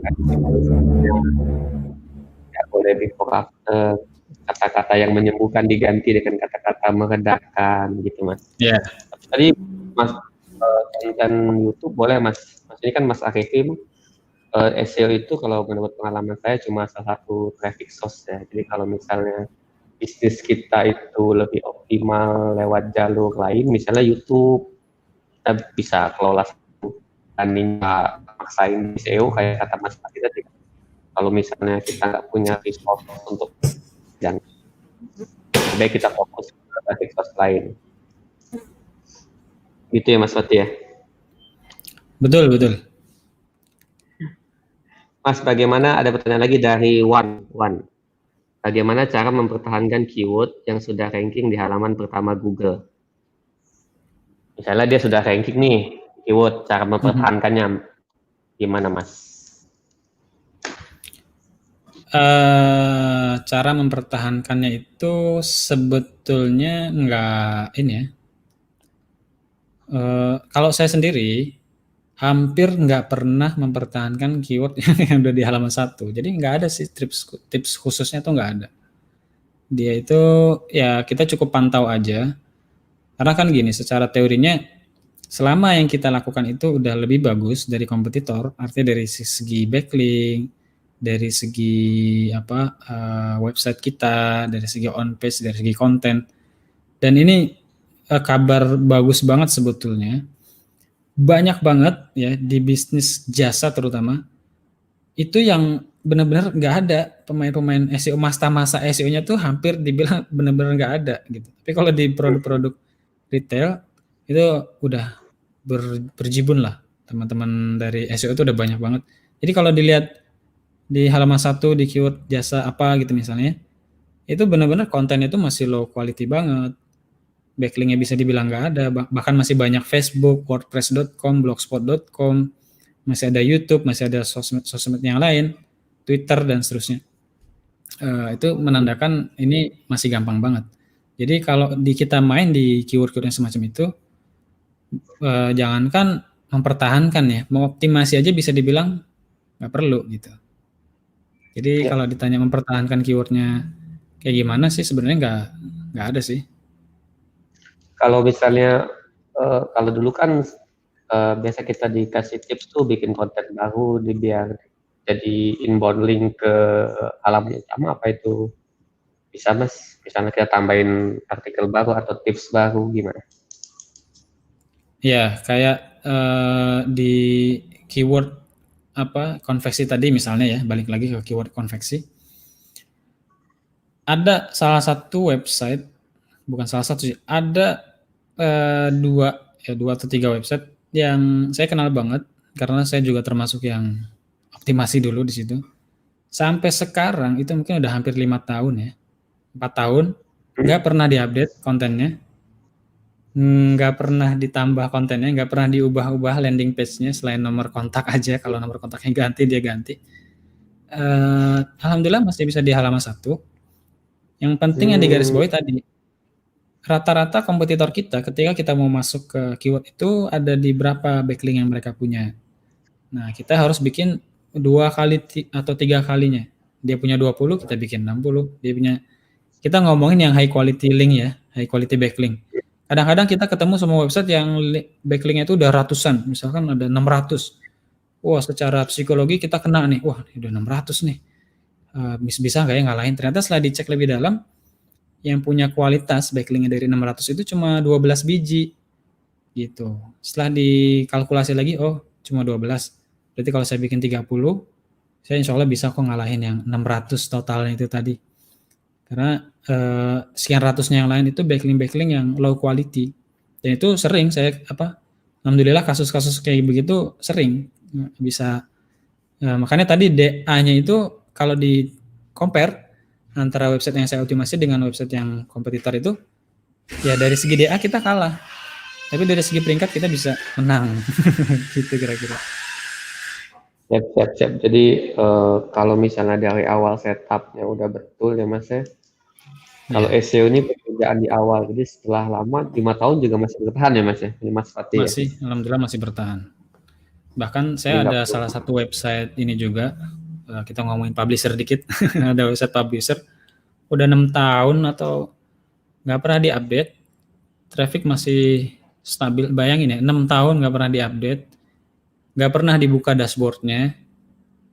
nggak boleh before after, kata-kata yang menyembuhkan diganti dengan kata-kata meredakan gitu Mas. Iya. Tadi Mas konten YouTube boleh Mas. Ini kan Mas Arifin, SEO itu kalau menurut pengalaman saya cuma salah satu traffic source ya. Jadi kalau misalnya bisnis kita itu lebih optimal lewat jalur lain, misalnya YouTube kita bisa kelola banding maksain SEO kayak kata Mas Fatih tadi. Kalau misalnya kita nggak punya resource untuk dan baik kita fokus ke resource lain. Gitu ya Mas Fatih ya. Betul, betul. Mas, bagaimana ada pertanyaan lagi dari One. Bagaimana cara mempertahankan keyword yang sudah ranking di halaman pertama Google? Misalnya dia sudah ranking nih keyword, cara mempertahankannya gimana Mas? Cara mempertahankannya itu sebetulnya nggak ini ya. Kalau saya sendiri hampir nggak pernah mempertahankan keyword yang udah di halaman 1. Jadi nggak ada sih tips khususnya tuh nggak ada. Dia itu ya kita cukup pantau aja. Karena kan gini, secara teorinya selama yang kita lakukan itu udah lebih bagus dari kompetitor, artinya dari segi backlink, dari segi website kita, dari segi on page, dari segi konten. Dan ini kabar bagus banget sebetulnya. Banyak banget ya di bisnis jasa terutama itu yang benar-benar nggak ada pemain-pemain SEO, masa SEO-nya tuh hampir dibilang benar-benar nggak ada gitu. Tapi kalau di produk-produk retail itu udah berjibun lah, teman-teman dari SEO itu udah banyak banget. Jadi kalau dilihat di halaman 1 di keyword jasa apa gitu misalnya, itu benar-benar kontennya itu masih low quality banget. Backlinknya bisa dibilang nggak ada, bahkan masih banyak Facebook, WordPress.com, Blogspot.com, masih ada YouTube, masih ada sosmed yang lain, Twitter dan seterusnya. Itu menandakan ini masih gampang banget. Jadi kalau kita main di keyword-keyword yang semacam itu, jangankan mempertahankan ya, mau optimasi aja bisa dibilang nggak perlu gitu. Jadi kalau ditanya mempertahankan keywordnya kayak gimana sih, sebenarnya nggak ada sih. Kalau misalnya kalau dulu kan biasa kita dikasih tips tuh bikin konten baru biar jadi inbound link ke halaman utama, apa itu bisa Mas? Misalnya kita tambahin artikel baru atau tips baru gimana? Ya kayak di keyword konveksi tadi misalnya ya, balik lagi ke keyword konveksi. Ada salah satu website, bukan salah satu sih, ada dua atau 3 website yang saya kenal banget karena saya juga termasuk yang optimasi dulu di situ. Sampai sekarang itu mungkin udah hampir 5 tahun ya, 4 tahun nggak pernah diupdate kontennya, nggak pernah ditambah kontennya, nggak pernah diubah-ubah landing page-nya selain nomor kontak aja. Kalau nomor kontaknya ganti dia ganti. Alhamdulillah masih bisa di halaman 1. Yang penting yang digarisbawahi tadi, rata-rata kompetitor kita ketika kita mau masuk ke keyword itu ada di berapa backlink yang mereka punya. Nah, kita harus bikin 2 kali atau 3 kalinya. Dia punya 20, kita bikin 60. Kita ngomongin yang high quality link ya, high quality backlink. Kadang-kadang kita ketemu semua website yang backlinknya itu udah ratusan, misalkan ada 600. Wah, secara psikologi kita kena nih, wah udah 600 nih. Bisa nggak ya ngalahin? Ternyata setelah dicek lebih dalam, yang punya kualitas backlinknya dari 600 itu cuma 12 biji gitu. Setelah dikalkulasi lagi, oh cuma 12. Berarti kalau saya bikin 30, saya insya Allah bisa kok ngalahin yang 600 totalnya itu tadi. Karena sekian ratusnya yang lain itu backlink yang low quality. Dan itu sering saya alhamdulillah kasus-kasus kayak begitu sering bisa. Makanya tadi DA-nya itu kalau di compare antara website yang saya optimasi dengan website yang kompetitor itu, ya dari segi DA kita kalah, tapi dari segi peringkat kita bisa menang. Gitu kira-kira. Siap. Jadi kalau misalnya dari awal setupnya udah betul ya Mas ya. Kalau SEO ini pekerjaan di awal, jadi setelah lama 5 tahun juga masih bertahan ya Mas ya, ini Mas Fatih masih, ya? Alhamdulillah masih bertahan. Bahkan saya ada salah satu website ini juga, kita ngomongin publisher dikit, ada website publisher, udah 6 tahun atau nggak pernah diupdate, traffic masih stabil. Bayangin ya, 6 tahun nggak pernah diupdate, nggak pernah dibuka dashboardnya,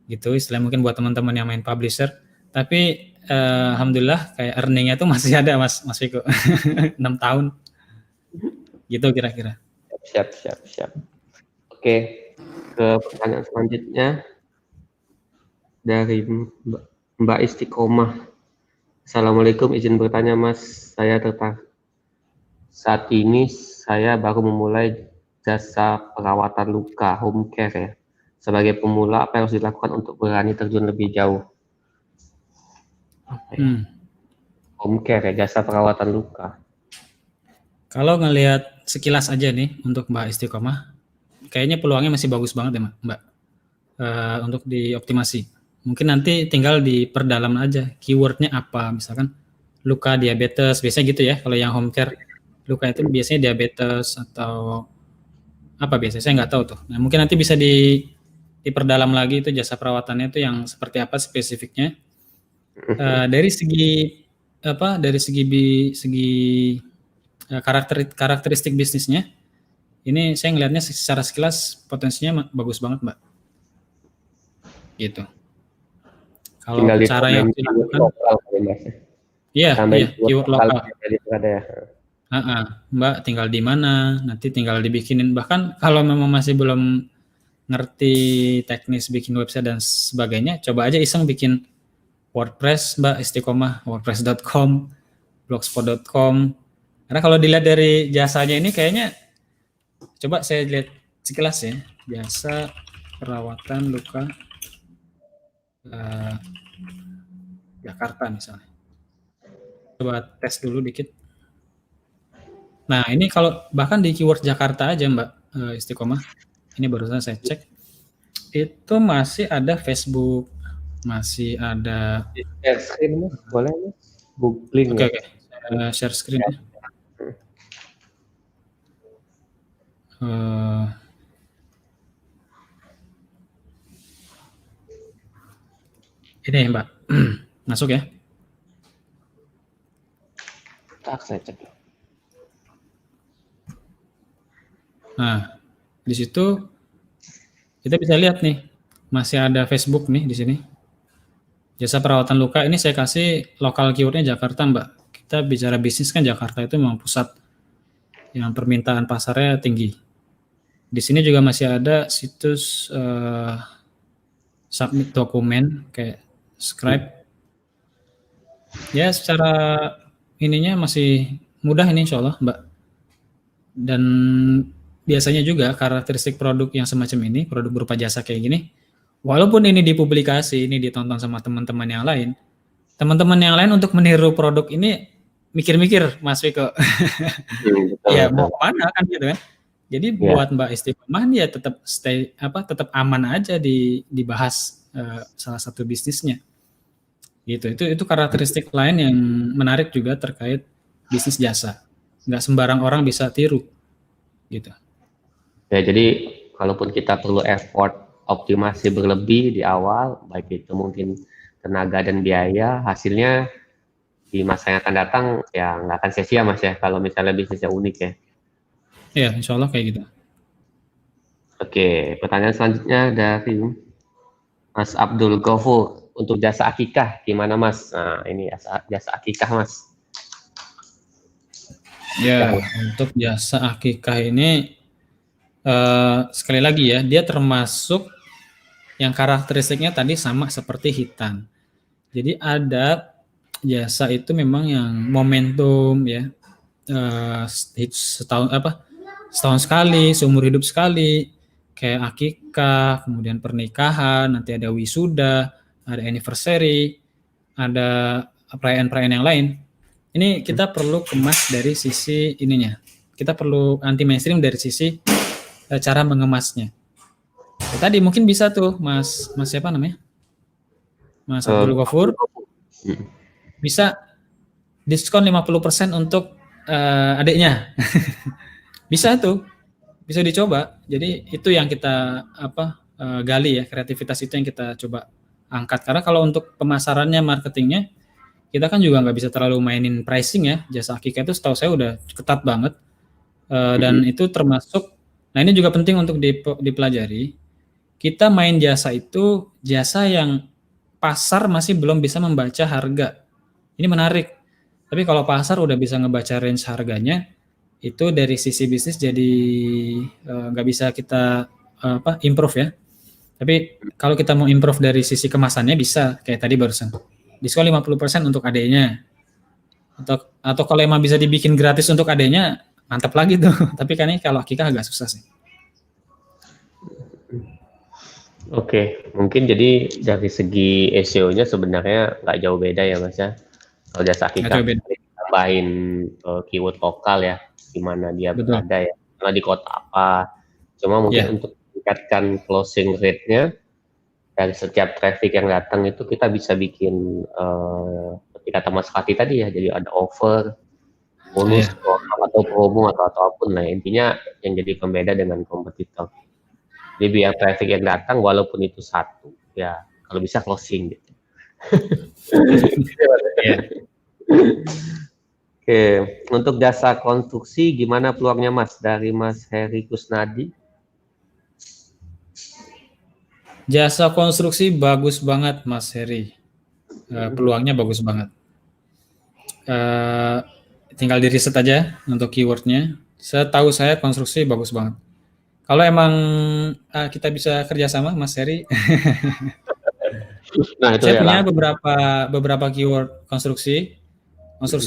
gitu. Istilah mungkin buat teman-teman yang main publisher. Tapi alhamdulillah kayak earningnya tuh masih ada Mas Viko. 6 tahun, gitu kira-kira. Siap. Oke, ke pertanyaan selanjutnya dari Mbak Istiqomah. Assalamualaikum, izin bertanya Mas, saya tertarik. Saat ini saya baru memulai jasa perawatan luka home care ya. Sebagai pemula, apa yang harus dilakukan untuk berani terjun lebih jauh? Home care ya, jasa perawatan luka. Kalau ngelihat sekilas aja nih untuk Mbak Istiqomah, kayaknya peluangnya masih bagus banget ya Mbak, untuk dioptimasi. Mungkin nanti tinggal diperdalam aja, keywordnya apa, misalkan luka diabetes, biasanya gitu ya, kalau yang home care, luka itu biasanya diabetes atau apa biasanya, saya nggak tahu tuh. Nah mungkin nanti bisa diperdalam lagi itu jasa perawatannya itu yang seperti apa spesifiknya. Dari segi karakteristik bisnisnya, ini saya ngelihatnya secara sekilas potensinya bagus banget Mbak. Gitu. Kalau cara yang dilakukan, iya, keyword lokal. Mbak tinggal di mana, nanti tinggal dibikinin. Bahkan kalau memang masih belum ngerti teknis bikin website dan sebagainya, coba aja iseng bikin WordPress, Mbak Istiqomah, wordpress.com, blogspot.com. Karena kalau dilihat dari jasanya ini kayaknya, coba saya lihat sekilas ya, jasa perawatan luka Jakarta misalnya. Coba tes dulu dikit. Nah ini kalau bahkan di keyword Jakarta aja Mbak Istiqomah, ini barusan saya cek, itu masih ada Facebook, masih ada. Share screen Mas, boleh Mas? Googling. Oke. Share screen ya. Ini Mbak, masuk ya. Saya cek. Nah, di situ kita bisa lihat nih, masih ada Facebook nih di sini. Jasa perawatan luka ini saya kasih lokal keywordnya Jakarta Mbak. Kita bicara bisnis kan Jakarta itu memang pusat yang permintaan pasarnya tinggi. Di sini juga masih ada situs submit dokumen kayak Scribe. Ya secara ininya masih mudah ini insya Allah Mbak. Dan biasanya juga karakteristik produk yang semacam ini, produk berupa jasa kayak gini, walaupun ini dipublikasi, ini ditonton sama teman-teman yang lain, teman-teman yang lain untuk meniru produk ini mikir-mikir Mas Viko. Ya mau kemana kan gitu kan. Jadi buat Mbak Istiqomah ya tetap tetap aman aja dibahas salah satu bisnisnya. Gitu. Itu karakteristik lain yang menarik juga terkait bisnis jasa. Nggak sembarang orang bisa tiru. Gitu. Ya, jadi kalaupun kita perlu effort optimasi berlebih di awal, baik itu mungkin tenaga dan biaya, hasilnya di masa yang akan datang ya nggak akan sia-sia Mas ya, kalau misalnya bisnisnya unik ya. Iya, insya Allah kayak gitu. Oke, pertanyaan selanjutnya dari Mas Abdul Ghafur. Untuk jasa akikah gimana Mas? Nah ini jasa akikah Mas. Ya, untuk jasa akikah ini sekali lagi ya, dia termasuk yang karakteristiknya tadi sama seperti hitan. Jadi ada jasa itu memang yang momentum ya, setahun sekali, seumur hidup sekali, kayak akikah, kemudian pernikahan, nanti ada wisuda, ada anniversary, ada perayaan-perayaan yang lain. Ini kita perlu kemas dari sisi ininya. Kita perlu anti mainstream dari sisi cara mengemasnya. Ya, tadi mungkin bisa tuh Mas siapa namanya? Mas Abdul Ghafur. Bisa diskon 50% untuk adiknya. Bisa tuh. Bisa dicoba. Jadi itu yang kita gali ya, kreativitas itu yang kita coba angkat. Karena kalau untuk pemasarannya, marketingnya, kita kan juga nggak bisa terlalu mainin pricing ya. Jasa akikah itu setahu saya udah ketat banget. Dan itu termasuk, nah ini juga penting untuk dipelajari. Kita main jasa itu jasa yang pasar masih belum bisa membaca harga. Ini menarik. Tapi kalau pasar udah bisa ngebaca range harganya, itu dari sisi bisnis jadi nggak bisa kita improve ya. Tapi kalau kita mau improve dari sisi kemasannya bisa, kayak tadi barusan. Diskon 50% untuk adanya. Atau kalau emang bisa dibikin gratis untuk adanya, mantap lagi tuh. Tapi kan ini kalau Akika agak susah sih. Oke, mungkin jadi dari segi SEO-nya sebenarnya nggak jauh beda ya Mas ya. Kalau jasa Nggak Akika jauh beda. tambahin keyword lokal ya, di mana dia Betul. berada ya, karena di kota apa. Cuma mungkin Ya, untuk meningkatkan closing rate-nya dari setiap traffic yang datang itu kita bisa bikin seperti kata Mas Fatih tadi ya, jadi ada offer, bonus, ya. atau promo atau apapun lah. Intinya yang jadi pembeda dengan kompetitor. Jadi biar traffic yang datang walaupun itu satu, ya kalau bisa closing gitu. Ya. Oke, untuk jasa konstruksi gimana peluangnya Mas? Dari Mas Heri Kusnadi. Jasa konstruksi bagus banget Mas Heri. Peluangnya bagus banget. Tinggal di riset aja untuk keywordnya. Setahu saya konstruksi bagus banget. Kalau emang kita bisa kerjasama Mas Heri, Nah itu saya ya punya langsung. beberapa keyword konstruksi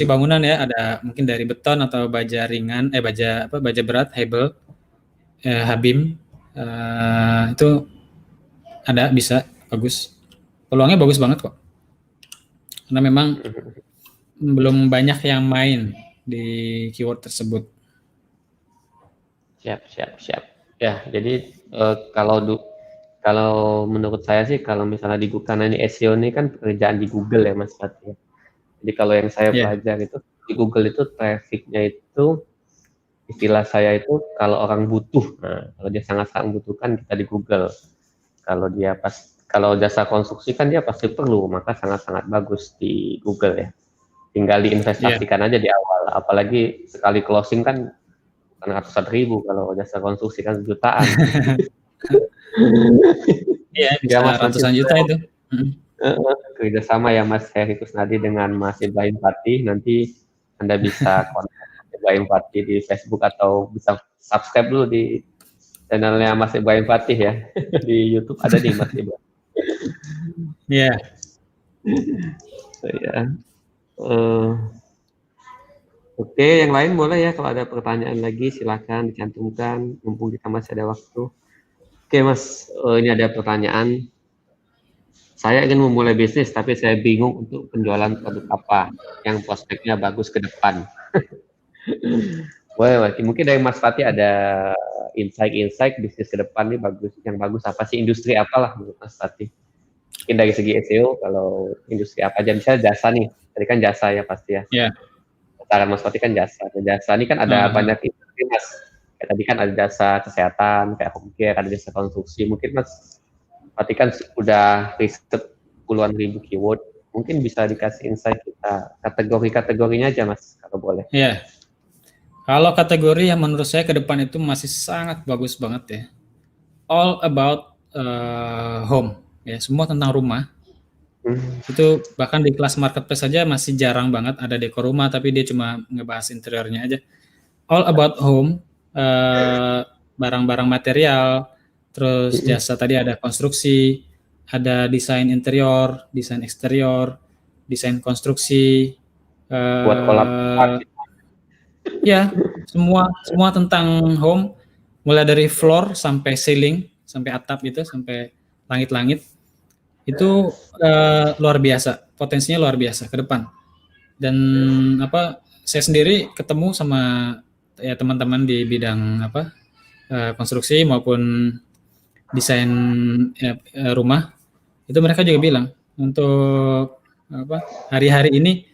bangunan ya. Ada mungkin dari beton atau baja ringan, baja berat, hebel, habim, itu ada bisa bagus. Peluangnya bagus banget kok. Karena memang belum banyak yang main di keyword tersebut. Siap. Ya, jadi kalau menurut saya sih kalau misalnya di karena ini SEO ini kan pekerjaan di Google ya Mas Fatih. Jadi kalau yang saya Ya, pelajari itu di Google itu trafficnya itu istilah saya itu kalau orang butuh. Nah, kalau dia sangat-sangat membutuhkan kita di Google. Kalau jasa konstruksi kan dia pasti perlu, maka sangat-sangat bagus di Google ya. Tinggal ya, diinvestasikan aja di awal. Apalagi sekali closing kan bukan ratusan ribu, kalau jasa konstruksi kan jutaan. iya Ya bisa Mas, nanti ratusan juta itu. kerjasama ya Mas Heri Kusnadi dengan Mas Ibrahim Fatih. Nanti Anda bisa kontak Mas Ibrahim Fatih di Facebook atau bisa subscribe dulu di channelnya Mas Ibrahim Fatih ya. Di YouTube ada nih Mas Ibrahim. Iya, Ya. Oke, yang lain boleh ya, kalau ada pertanyaan lagi silakan dicantumkan, mumpung kita masih ada waktu. Oke Mas, ini ada pertanyaan. Saya ingin memulai bisnis, tapi saya bingung untuk penjualan produk apa yang prospeknya bagus ke depan. Boleh, mungkin dari Mas Fatih ada insight bisnis ke depan nih yang bagus apa sih, industri apalah menurut Mas Fatih? Mungkin dari segi SEO, kalau industri apa aja, misalnya jasa nih, tadi kan jasa ya pasti ya. ya. Saran Mas Fatih kan jasa. Jasa ini kan ada banyak industri Mas. Kayak tadi kan ada jasa kesehatan, kayak home care, ada jasa konstruksi. Mungkin Mas Fatih kan udah riset puluhan ribu keyword. Mungkin bisa dikasih insight kita kategori-kategorinya aja Mas, kalau boleh. Ya. Kalau kategori yang menurut saya ke depan itu masih sangat bagus banget ya. All about home, ya semua tentang rumah. Itu bahkan di kelas marketplace saja masih jarang banget ada dekor rumah, tapi dia cuma ngebahas interiornya aja. All about home, barang-barang material, terus jasa tadi ada konstruksi, ada desain interior, desain eksterior, desain konstruksi, Buat kolab. ya semua tentang home, mulai dari floor sampai ceiling, sampai atap gitu, sampai langit-langit. Itu luar biasa, potensinya luar biasa ke depan. Dan saya sendiri ketemu sama ya teman-teman di bidang konstruksi maupun desain rumah, itu mereka juga bilang untuk hari-hari ini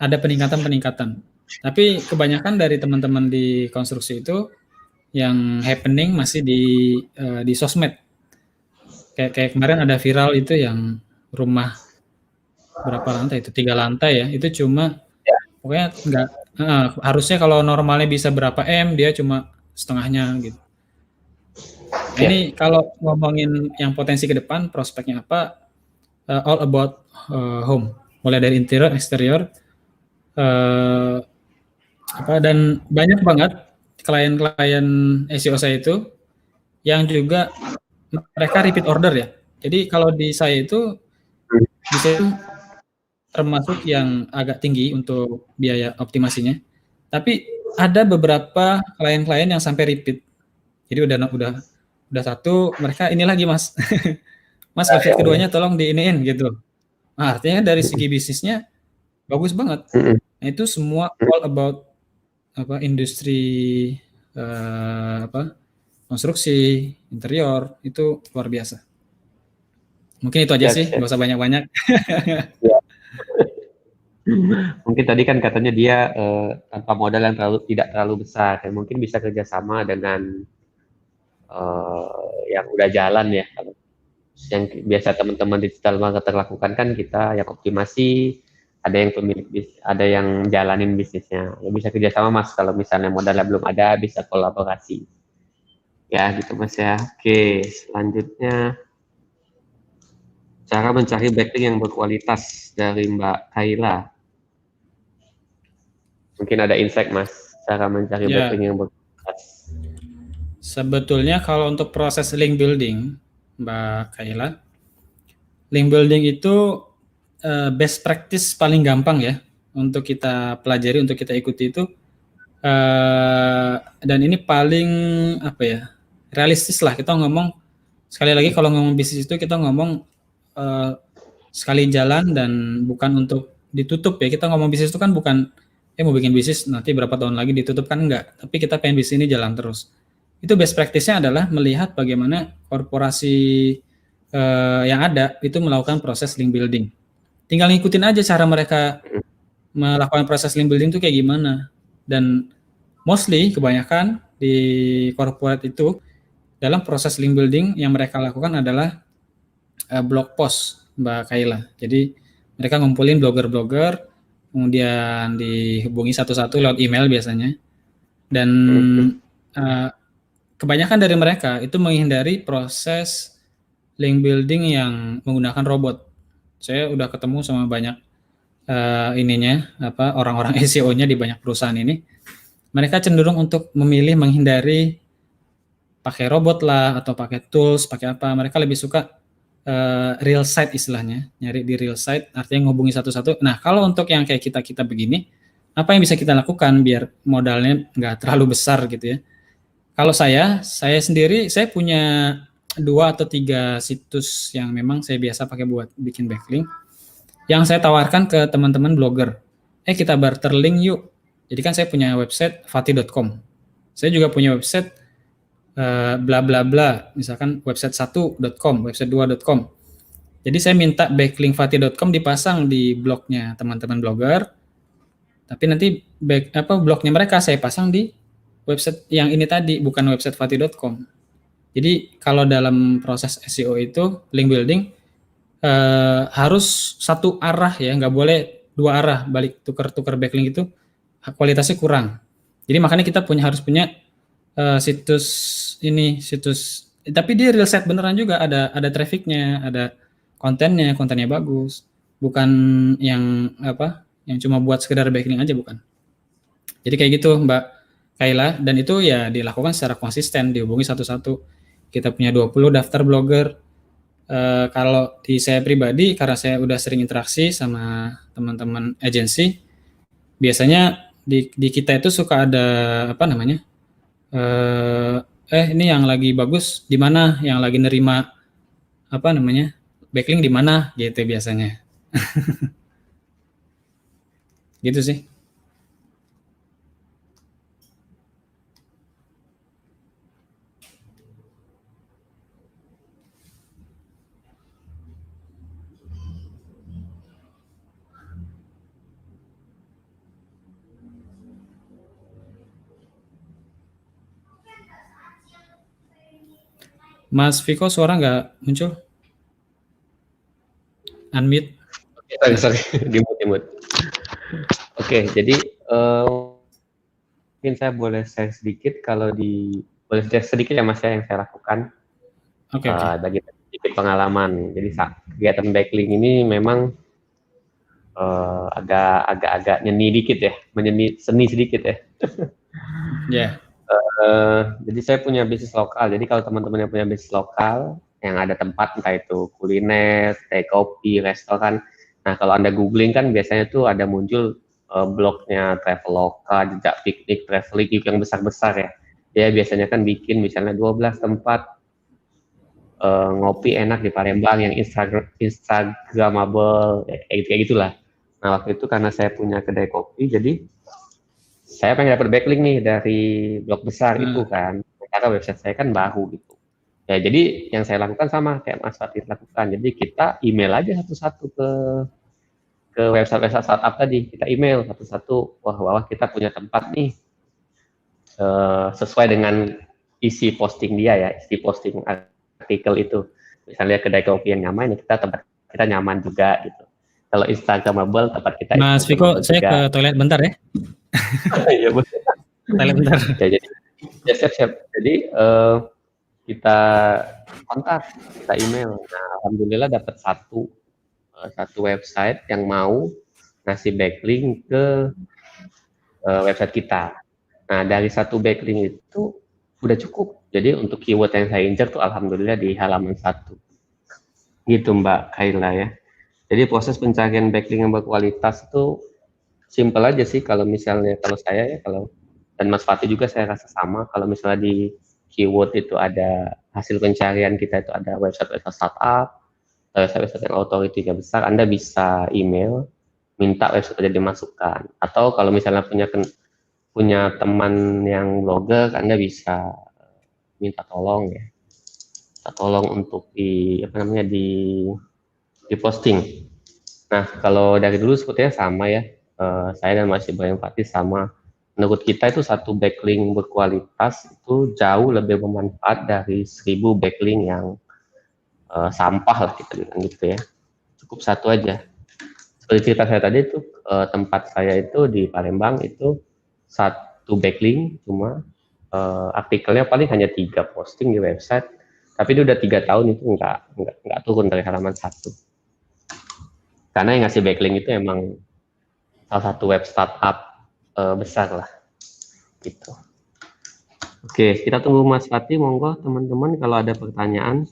ada peningkatan. Tapi kebanyakan dari teman-teman di konstruksi itu yang happening masih di sosmed. Kayak kemarin ada viral itu yang rumah berapa lantai itu, 3 lantai ya, itu cuma pokoknya nggak harusnya kalau normalnya bisa berapa M, dia cuma setengahnya gitu. Nah ini kalau ngomongin yang potensi ke depan, prospeknya apa, all about home, mulai dari interior, eksterior, dan banyak banget klien-klien SEO saya itu yang juga mereka repeat order ya. Jadi kalau di saya itu termasuk yang agak tinggi untuk biaya optimasinya. Tapi ada beberapa klien-klien yang sampai repeat. Jadi udah satu, mereka ini lagi Mas. Mas website keduanya tolong diiniin gitu. Nah, artinya dari segi bisnisnya bagus banget. Nah, itu semua all about industri konstruksi, interior itu luar biasa. Mungkin itu aja sih, nggak usah banyak-banyak. Mungkin tadi kan katanya dia tanpa modal yang tidak terlalu besar, dan mungkin bisa kerjasama dengan yang udah jalan ya. Yang biasa teman-teman digital marketer lakukan kan kita yang optimasi, ada yang pemilik bisnis, ada yang jalanin bisnisnya. Ya bisa kerjasama Mas, kalau misalnya modalnya belum ada bisa kolaborasi. Ya gitu Mas ya. Oke, selanjutnya cara mencari backlink yang berkualitas dari Mbak Kaila. Mungkin ada insight Mas, cara mencari backlink yang berkualitas. Sebetulnya kalau untuk proses link building, Mbak Kaila, link building itu best practice paling gampang ya untuk kita pelajari, untuk kita ikuti itu, dan ini paling realistis lah. Kita ngomong sekali lagi, kalau ngomong bisnis itu kita ngomong sekali jalan dan bukan untuk ditutup ya. Kita ngomong bisnis itu kan bukan mau bikin bisnis nanti berapa tahun lagi ditutup, kan enggak, tapi kita pengen bisnis ini jalan terus. Itu best practice-nya adalah melihat bagaimana korporasi yang ada itu melakukan proses link building. Tinggal ngikutin aja cara mereka melakukan proses link building itu kayak gimana. Dan mostly kebanyakan di corporate itu dalam proses link building yang mereka lakukan adalah blog post, Mbak Kaila. Jadi mereka ngumpulin blogger-blogger, kemudian dihubungi satu-satu lewat email biasanya. Dan kebanyakan dari mereka itu menghindari proses link building yang menggunakan robot. Saya udah ketemu sama banyak orang-orang SEO-nya di banyak perusahaan ini. Mereka cenderung untuk memilih menghindari pakai robot lah atau pakai tools, pakai apa. Mereka lebih suka real site istilahnya, nyari di real site, artinya ngubungi satu-satu. Nah, kalau untuk yang kayak kita begini, apa yang bisa kita lakukan biar modalnya nggak terlalu besar gitu ya? Kalau saya sendiri, saya punya 2 atau 3 situs yang memang saya biasa pakai buat bikin backlink, yang saya tawarkan ke teman-teman blogger. Kita barter link yuk. Jadi kan saya punya website fati.com. Saya juga punya website bla bla bla, misalkan website 1.com, website 2.com. Jadi saya minta backlink fati.com dipasang di blognya teman-teman blogger, tapi nanti blognya mereka saya pasang di website yang ini tadi, bukan website fati.com. Jadi kalau dalam proses SEO itu link building harus satu arah ya, nggak boleh dua arah, balik tukar backlink itu kualitasnya kurang. Jadi makanya kita harus punya situs, tapi dia real site beneran juga, ada trafficnya, ada kontennya bagus, bukan yang cuma buat sekedar backlink aja, bukan. Jadi kayak gitu Mbak Kaila, dan itu ya dilakukan secara konsisten, dihubungi satu-satu. Kita punya 20 daftar blogger. Kalau di saya pribadi, karena saya udah sering interaksi sama teman-teman agensi, biasanya di kita itu suka ada ini yang lagi bagus di mana, yang lagi nerima backlink di mana gitu biasanya. Gitu sih. Mas Viko, suara nggak muncul? Unmute. Sorry, dimut. Oke, jadi mungkin saya boleh share sedikit, boleh share sedikit ya Mas ya, yang saya lakukan. Bagi sedikit pengalaman. Jadi kegiatan backlink ini memang agak nyeni dikit ya, seni sedikit ya. Ya. Jadi saya punya bisnis lokal. Jadi kalau teman-teman yang punya bisnis lokal, yang ada tempat entah itu kuliner, teh kopi, restoran. Nah kalau Anda googling kan biasanya tuh ada muncul blognya Traveloka, jejak piknik, traveling yang besar-besar ya. Dia biasanya kan bikin misalnya 12 tempat ngopi enak di Palembang yang Instagramable, kayak gitulah. Nah waktu itu karena saya punya kedai kopi, jadi saya pengen dapat backlink nih dari blog besar itu kan, karena website saya kan baru gitu. Ya jadi yang saya lakukan sama kayak Mas Fatih lakukan. Jadi kita email aja satu-satu ke website-website startup tadi. Kita email satu-satu, wah kita punya tempat nih sesuai dengan isi posting dia ya, isi posting artikel itu. Misalnya kedai kopi yang nyaman, kita tempat kita nyaman juga gitu. Kalau Instagramable tempat kita Mas Viko, saya ke toilet bentar ya. Iya betul. Toilet bentar. Ya, jadi ya siap. Jadi kita kontak, kita email. Nah, alhamdulillah dapat satu website yang mau ngasih backlink ke website kita. Nah, dari satu backlink itu udah cukup. Jadi untuk keyword yang saya injak tuh alhamdulillah di halaman 1. Gitu Mbak Kaila ya. Jadi proses pencarian backlink yang berkualitas itu simple aja sih kalau misalnya kalau saya ya, kalau dan Mas Fatih juga saya rasa sama, kalau misalnya di keyword itu ada hasil pencarian kita itu ada website-website startup, website-website yang authority-nya besar, Anda bisa email minta website aja dimasukkan. Atau kalau misalnya punya teman yang blogger, Anda bisa minta tolong ya. Minta tolong untuk di posting. Nah, kalau dari dulu sepertinya sama ya. Saya dan Mas Ibrahim Fatih sama. Menurut kita itu satu backlink berkualitas itu jauh lebih bermanfaat dari 1000 backlink yang sampah lah kita bilang gitu ya. Cukup satu aja. Seperti cerita saya tadi itu tempat saya itu di Palembang itu satu backlink cuma artikelnya paling hanya 3 posting di website, tapi itu udah 3 tahun itu nggak turun dari halaman 1. Karena yang ngasih backlink itu emang salah satu web startup besar lah gitu. Oke, kita tunggu Mas Fatih, monggo teman-teman kalau ada pertanyaan.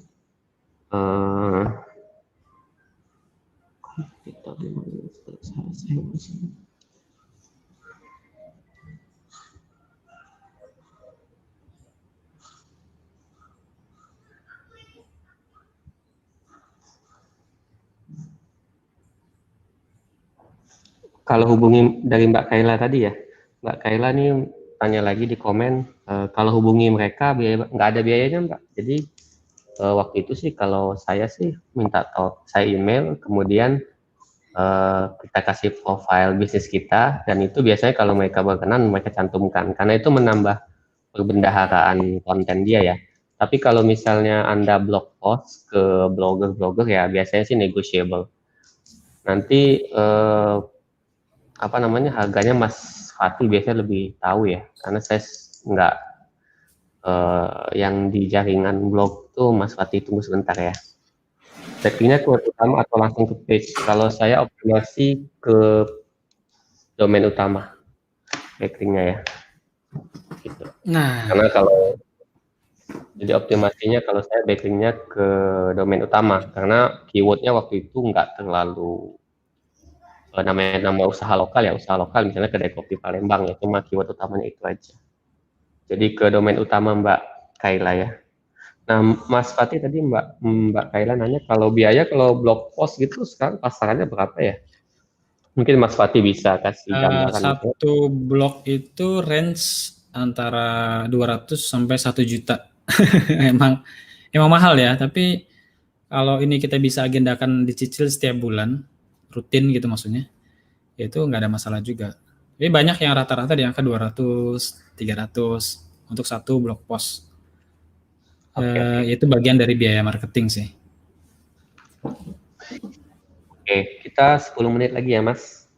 Kalau hubungi dari Mbak Kaila tadi ya, Mbak Kaila nih tanya lagi di komen, kalau hubungi mereka biaya, nggak ada biayanya Mbak. Jadi waktu itu sih kalau saya sih minta saya email, kemudian kita kasih profile bisnis kita, dan itu biasanya kalau mereka berkenan mereka cantumkan, karena itu menambah perbendaharaan konten dia ya. Tapi kalau misalnya Anda blog post ke blogger ya biasanya sih negotiable. Nanti harganya Mas Fatih biasanya lebih tahu ya, karena saya nggak yang di jaringan blog tuh Mas Fatih, tunggu sebentar ya. Backlinknya ke utama atau langsung ke page? Kalau saya optimasi ke domain utama backlinknya ya. Gitu. Nah, karena jadi optimasinya kalau saya backlinknya ke domain utama, karena keywordnya waktu itu nggak terlalu namanya nama usaha lokal misalnya kedai kopi Palembang ya, cuma keyword utamanya itu aja. Jadi ke domain utama Mbak Kaila ya. Nah Mas Fatih tadi Mbak Kaila nanya kalau biaya kalau blog post gitu sekarang pasarannya berapa ya? Mungkin Mas Fatih bisa kasih gambaran. Satu blog itu range antara 200 sampai 1 juta. emang mahal ya, tapi kalau ini kita bisa agendakan dicicil setiap bulan, rutin gitu maksudnya, itu nggak ada masalah juga. Tapi banyak yang rata-rata di angka 200, 300 untuk satu blog post. Itu bagian dari biaya marketing sih. Oke, kita 10 menit lagi ya Mas.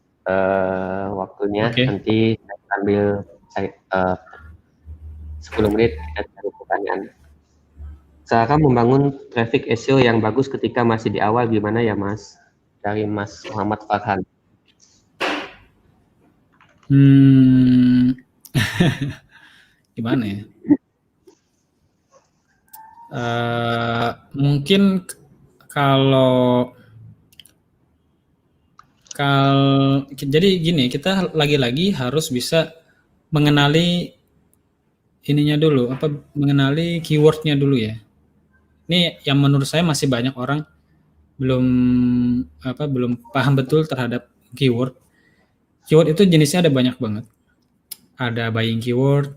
Waktunya nanti saya ambil 10 menit kita cari pertanyaan. Cara membangun traffic SEO yang bagus ketika masih di awal gimana ya Mas? Dari Mas Muhammad Farhan. Hmm, gimana ya? Mungkin kalau jadi gini, kita lagi-lagi harus bisa mengenali ininya dulu, mengenali keywordnya dulu ya. Ini yang menurut saya masih banyak orang belum belum paham betul terhadap keyword. Keyword itu jenisnya ada banyak banget. Ada buying keyword,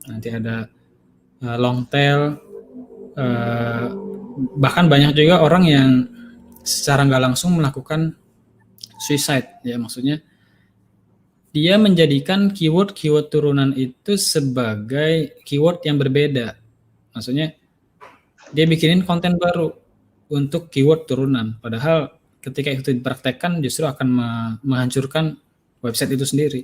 nanti ada long tail, uh, bahkan banyak juga orang yang secara nggak langsung melakukan suicide, ya maksudnya dia menjadikan keyword turunan itu sebagai keyword yang berbeda. Maksudnya dia bikinin konten baru untuk keyword turunan, padahal ketika itu dipraktekkan justru akan menghancurkan website itu sendiri.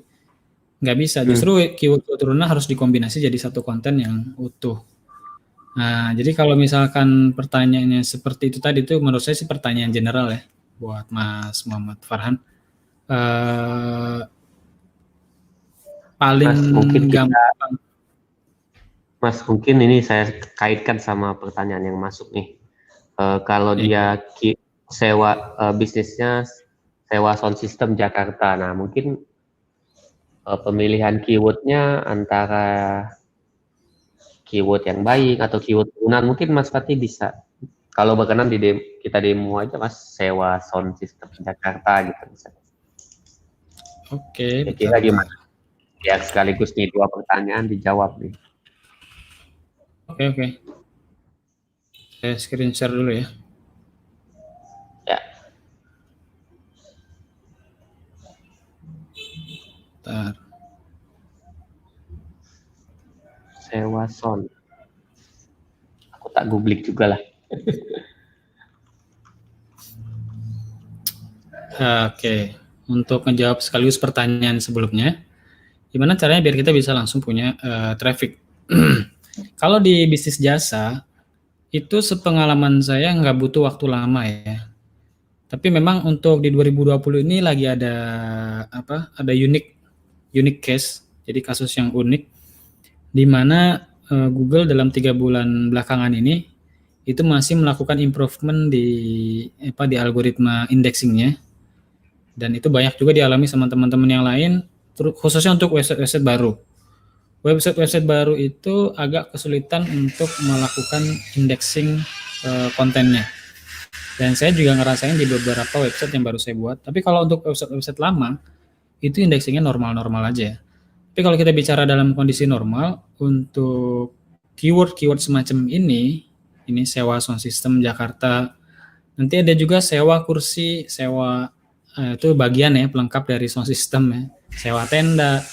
Nggak bisa, justru keyword turunan harus dikombinasi jadi satu konten yang utuh. Nah, jadi kalau misalkan pertanyaannya seperti itu tadi, itu menurut saya sih pertanyaan general ya buat Mas Muhammad Farhan. Paling gampang. Mas, mungkin ini saya kaitkan sama pertanyaan yang masuk nih. Kalau dia sewa bisnisnya sewa sound system Jakarta, nah mungkin pemilihan keywordnya antara keyword yang baik atau keyword turunan, mungkin Mas Fatih bisa, kalau berkenan kita demo aja Mas, sewa sound system Jakarta gitu misalnya. Oke, kira-kira gimana? Ya sekaligus nih 2 pertanyaan dijawab nih. Oke. Saya screen share dulu ya. Ya. Bentar. Sewa sound. Aku tak googling juga lah. Oke. Untuk menjawab sekaligus pertanyaan sebelumnya, gimana caranya biar kita bisa langsung punya traffic? Kalau di bisnis jasa, itu sepengalaman saya nggak butuh waktu lama ya. Tapi memang untuk di 2020 ini lagi ada ada unique case, jadi kasus yang unik, di mana Google dalam 3 bulan belakangan ini itu masih melakukan improvement di algoritma indexingnya, dan itu banyak juga dialami sama teman-teman yang lain, khususnya untuk website baru. Website baru itu agak kesulitan untuk melakukan indexing kontennya. Dan saya juga ngerasain di beberapa website yang baru saya buat. Tapi kalau untuk website lama, itu indexingnya normal-normal aja. Tapi kalau kita bicara dalam kondisi normal, untuk keyword semacam ini sewa sound system Jakarta, nanti ada juga sewa kursi, sewa itu bagian ya pelengkap dari sound system ya, sewa tenda,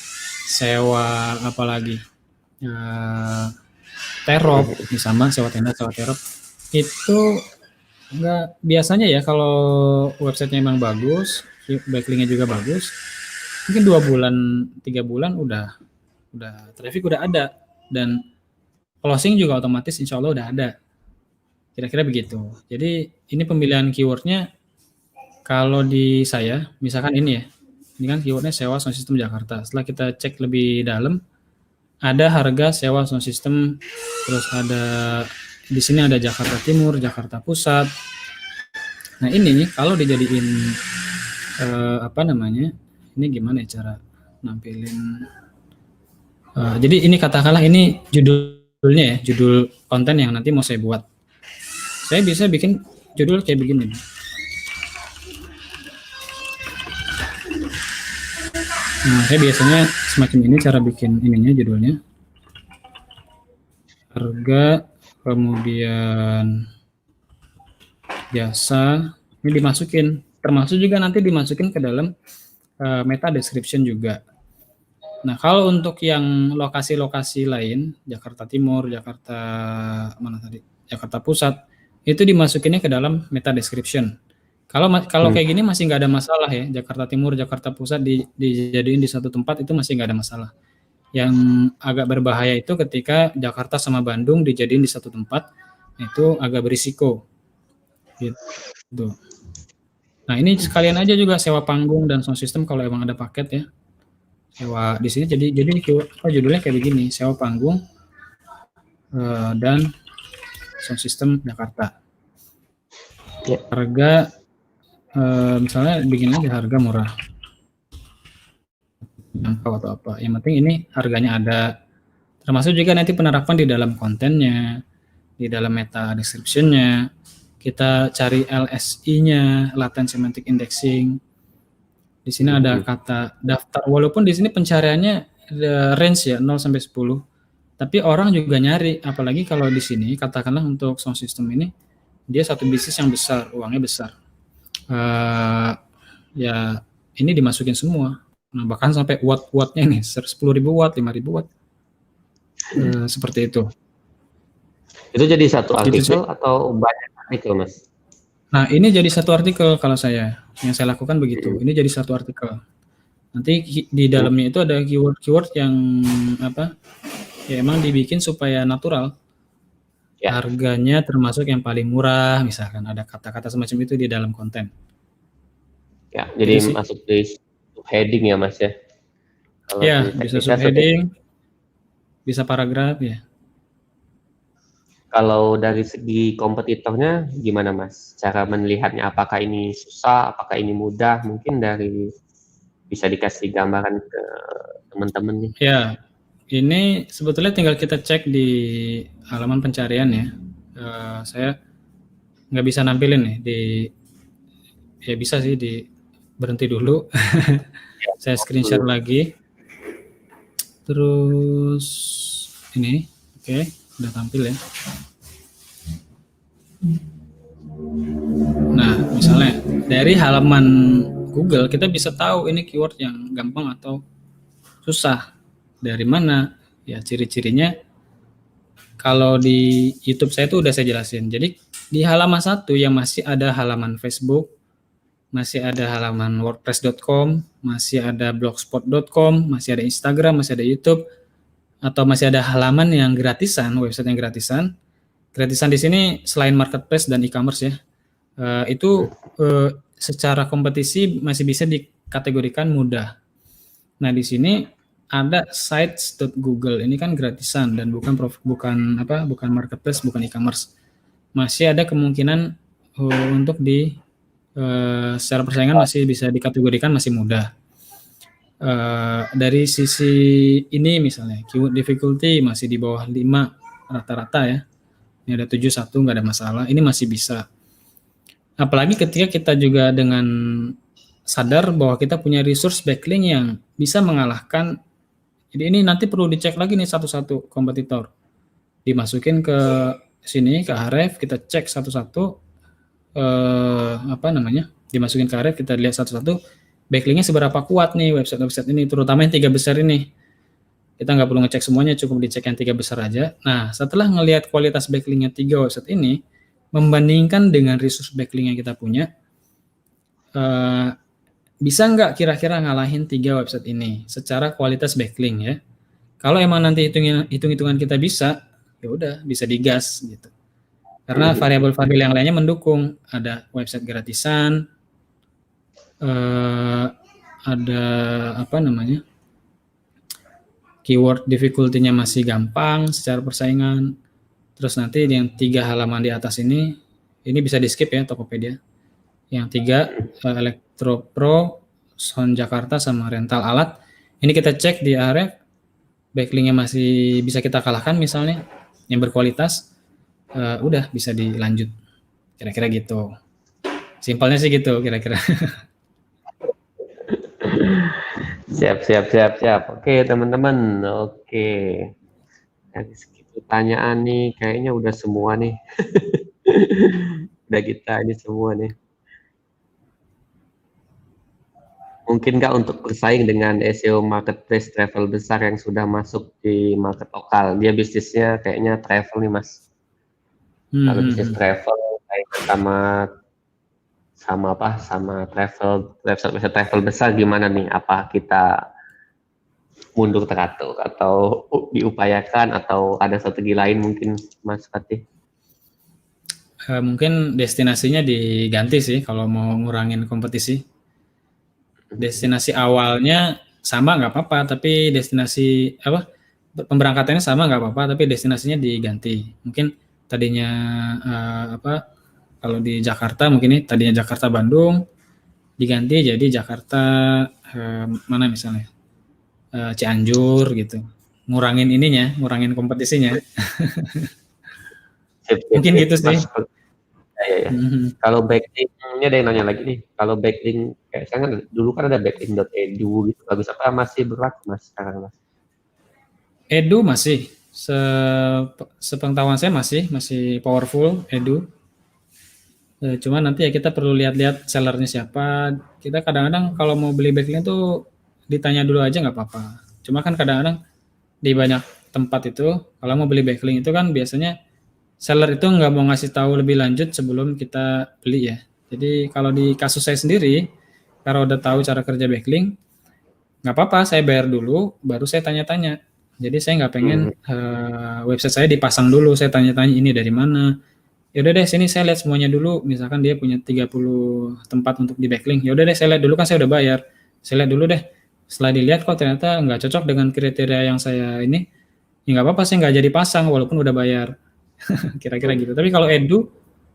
sewa apa lagi, terop, sama sewa tenda, sewa terop, itu enggak biasanya ya kalau websitenya memang bagus, backlinknya juga bagus, mungkin 2 bulan 3 bulan udah traffic udah ada, dan closing juga otomatis insya Allah udah ada. Kira-kira begitu. Jadi ini pemilihan keywordnya kalau di saya, misalkan ini ya, ini kan keywordnya sewa sound system Jakarta. Setelah kita cek lebih dalam, ada harga sewa sound system, terus ada di sini ada Jakarta Timur, Jakarta Pusat. Nah ini kalau dijadiin ini gimana ya cara nampilin? Jadi ini katakanlah ini judulnya ya, judul konten yang nanti mau saya buat. Saya bisa bikin judul kayak begini. Nah, saya biasanya semacam ini cara bikin ininya, judulnya. Harga, kemudian jasa, ini dimasukin. Termasuk juga nanti dimasukin ke dalam meta description juga. Nah, kalau untuk yang lokasi-lokasi lain, Jakarta Timur, Jakarta Pusat, itu dimasukinnya ke dalam meta description. Kalau kayak gini masih nggak ada masalah ya, Jakarta Timur, Jakarta Pusat dijadiin di satu tempat itu masih nggak ada masalah. Yang agak berbahaya itu ketika Jakarta sama Bandung dijadiin di satu tempat, itu agak berisiko. Gitu. Nah ini sekalian aja juga sewa panggung dan sound system kalau emang ada paket ya. Sewa di sini jadi judulnya kayak begini, sewa panggung dan sound system Jakarta. Ya. Harga misalnya bikin aja harga murah, jangkau atau apa. Yang penting ini harganya ada. Termasuk juga nanti penerapan di dalam kontennya, di dalam meta description-nya. Kita cari LSI-nya, latent semantic indexing. Di sini ada kata daftar, walaupun di sini pencariannya ada range ya 0 sampai 10. Tapi orang juga nyari, apalagi kalau di sini katakanlah untuk sound system ini dia satu bisnis yang besar, uangnya besar. Ya ini dimasukin semua. Nah, bahkan sampai watt-wattnya nih 10.000 watt, 5.000 watt. Seperti itu. Itu jadi satu Gitu artikel sih. atau banyak artikel, Mas? Nah, ini jadi satu artikel kalau saya. Yang saya lakukan begitu. Ini jadi satu artikel. Nanti di dalamnya itu ada keyword-keyword yang apa? Ya emang dibikin supaya natural. Ya. Harganya termasuk yang paling murah, misalkan ada kata-kata semacam itu di dalam konten. Ya, jadi Gitu sih. masuk di heading ya, Mas ya. Kalau Ya, di bisa teknisnya subheading, bisa paragraf ya. kalau dari segi kompetitornya gimana, Mas? Cara melihatnya apakah ini susah, apakah ini mudah? Mungkin dari bisa dikasih gambaran ke teman-teman nih. Ya, ini sebetulnya tinggal kita cek di halaman pencarian ya. Saya nggak bisa nampilin nih ya bisa sih di berhenti dulu. Saya screen share lagi. Terus ini, oke, udah tampil ya. Nah, misalnya dari halaman Google kita bisa tahu ini keyword yang gampang atau susah. Dari mana? Ya ciri-cirinya kalau di YouTube saya tuh udah saya jelasin. Jadi di halaman 1 yang masih ada halaman Facebook, masih ada halaman wordpress.com, masih ada blogspot.com, masih ada Instagram, masih ada YouTube, atau masih ada halaman yang gratisan, website yang gratisan. Gratisan di sini selain marketplace dan e-commerce ya, itu secara kompetisi masih bisa dikategorikan mudah. Nah di sini ada sites.google, ini kan gratisan dan bukan marketplace, bukan e-commerce. Masih ada kemungkinan untuk secara persaingan masih bisa dikategorikan masih mudah. Dari sisi ini misalnya keyword difficulty masih di bawah 5 rata-rata ya. Ini ada 71 nggak ada masalah. Ini masih bisa. Apalagi ketika kita juga dengan sadar bahwa kita punya resource backlink yang bisa mengalahkan. Jadi ini nanti perlu dicek lagi nih satu-satu kompetitor. Dimasukin ke sini ke Ahref, kita cek satu-satu dimasukin ke Ahref, kita lihat satu-satu backlinknya seberapa kuat nih website-website ini, terutama yang 3 besar ini. Kita nggak perlu ngecek semuanya, cukup dicek yang 3 besar aja. Nah, setelah ngelihat kualitas backlinknya 3 website ini, membandingkan dengan resource backlink yang kita punya, bisa nggak kira-kira ngalahin 3 website ini secara kualitas backlink ya. Kalau emang nanti hitung-hitungan kita bisa, ya udah bisa digas gitu. Karena variabel-variabel yang lainnya mendukung, ada website gratisan, ada keyword difficulty-nya masih gampang secara persaingan. Terus nanti yang 3 halaman di atas ini bisa di skip ya Tokopedia. Yang 3 Elektro Pro, Sound Jakarta sama rental alat. Ini kita cek di Ahref, backlinknya masih bisa kita kalahkan misalnya, yang berkualitas, udah bisa dilanjut. Kira-kira gitu. Simpelnya sih gitu kira-kira. Siap. Oke, teman-teman. Oke. Dari segi pertanyaan nih, kayaknya udah semua nih. Udah kita ini semua nih. Mungkin nggak untuk bersaing dengan SEO marketplace travel besar yang sudah masuk di market lokal. Dia bisnisnya kayaknya travel nih, Mas. Kalau bisnis travel kayak sama travel website travel besar gimana nih? Apa kita mundur teratur atau diupayakan atau ada strategi lain mungkin, Mas Fatih? Mungkin destinasinya diganti sih kalau mau ngurangin kompetisi. Destinasi awalnya sama nggak apa-apa, tapi destinasi pemberangkatannya sama nggak apa-apa, tapi destinasinya diganti. Mungkin tadinya kalau di Jakarta mungkin ini tadinya Jakarta Bandung diganti jadi Jakarta mana misalnya Cianjur gitu. Ngurangin kompetisinya. Mungkin gitu sih. Ya. Kalau backlink, ini ada yang nanya lagi nih. Kalau backlink, kayak sekarang dulu kan ada backlink.edu gitu. Bagus apa masih berlaku Mas sekarang Mas? Edu masih, sepengetahuan saya masih powerful Edu. Cuma nanti ya kita perlu lihat-lihat sellernya siapa. Kita kadang-kadang kalau mau beli backlink tuh ditanya dulu aja nggak apa-apa. Cuma kan kadang-kadang di banyak tempat itu kalau mau beli backlink itu kan biasanya seller itu nggak mau ngasih tahu lebih lanjut sebelum kita beli ya. Jadi kalau di kasus saya sendiri, kalau udah tahu cara kerja backlink, nggak apa-apa, saya bayar dulu, baru saya tanya-tanya. Jadi saya nggak pengen website saya dipasang dulu, saya tanya-tanya ini dari mana. Ya udah deh, sini saya lihat semuanya dulu. Misalkan dia punya 30 tempat untuk di backlink. Ya udah deh, saya lihat dulu, kan saya udah bayar. Saya lihat dulu deh. Setelah dilihat kok ternyata nggak cocok dengan kriteria yang saya ini, ya nggak apa-apa, saya nggak jadi pasang walaupun udah bayar. Kira-kira gitu. Tapi kalau Edu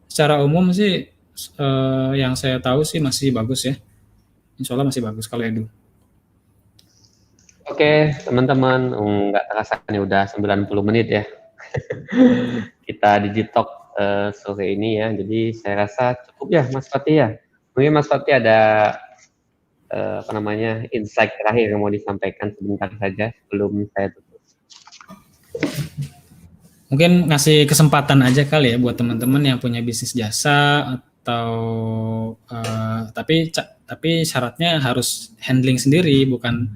secara umum sih yang saya tahu sih masih bagus ya. Insya Allah masih bagus kalau Edu. Oke, teman-teman, nggak terasa nih udah 90 menit ya. Kita Digitalk sore ini ya. Jadi saya rasa cukup ya Mas Fatih ya. Mungkin Mas Fatih ada insight terakhir yang mau disampaikan sebentar saja sebelum saya tutup. Mungkin ngasih kesempatan aja kali ya buat teman-teman yang punya bisnis jasa atau tapi syaratnya harus handling sendiri, bukan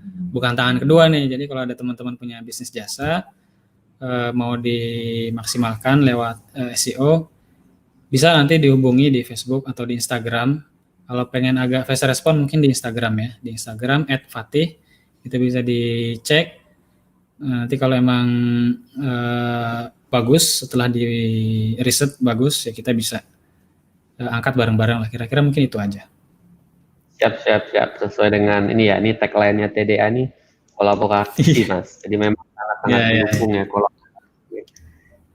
tangan kedua nih. Jadi kalau ada teman-teman punya bisnis jasa mau dimaksimalkan lewat SEO, bisa nanti dihubungi di Facebook atau di Instagram. Kalau pengen agak fast respon mungkin di Instagram ya, di Instagram @fatih, itu bisa dicek. Nanti kalau emang bagus, setelah di riset bagus, ya kita bisa angkat bareng-bareng lah. Kira-kira mungkin itu aja. Siap. Sesuai dengan ini ya, ini tagline-nya TDA nih, kolaborasi Mas. Jadi memang sangat mendukung ya kolaborasi.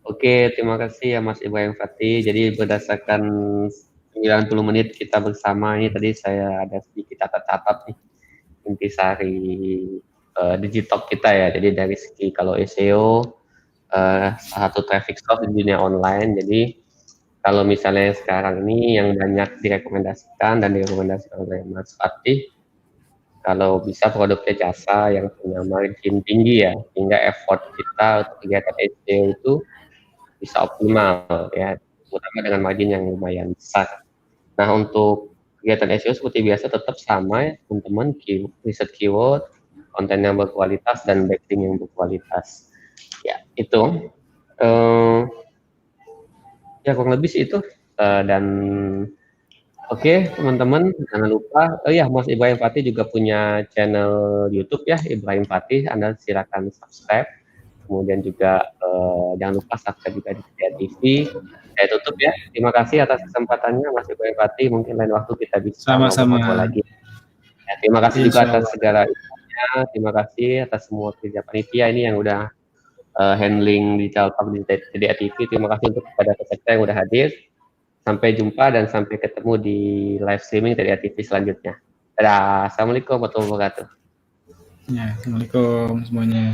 Oke, terima kasih ya Mas Ibrahim Fatih. Jadi berdasarkan 90 menit kita bersama ini, tadi saya ada sedikit catat-catat nih intisari Digitalk kita ya. Jadi dari segi kalau SEO, salah satu traffic source di dunia online. Jadi kalau misalnya sekarang ini yang banyak direkomendasikan dan direkomendasikan oleh Mas Fatih, kalau bisa produknya jasa yang punya margin tinggi ya, sehingga effort kita untuk kegiatan SEO itu bisa optimal ya, terutama dengan margin yang lumayan besar. Nah, untuk kegiatan SEO seperti biasa tetap sama ya teman-teman, riset keyword, konten yang berkualitas, dan backlink yang berkualitas. Ya, itu. Ya kurang lebih sih itu. Dan oke, teman-teman, jangan lupa, Mas Ibrahim Fatih juga punya channel YouTube ya, Ibrahim Fatih. Anda silakan subscribe. Kemudian juga jangan lupa subscribe juga di TDA TV. Saya tutup ya. Terima kasih atas kesempatannya Mas Ibrahim Fatih. Mungkin lain waktu kita bisa ngobrol lagi. Ya, terima kasih juga atas segala infonya. Terima kasih atas semua kerja panitia ini yang udah handling di Digitalk di TDA TV. Terima kasih untuk kepada peserta yang udah hadir. Sampai jumpa dan sampai ketemu di live streaming TDA TV selanjutnya. Dadah. Assalamualaikum warahmatullahi wabarakatuh. Ya, Assalamualaikum semuanya.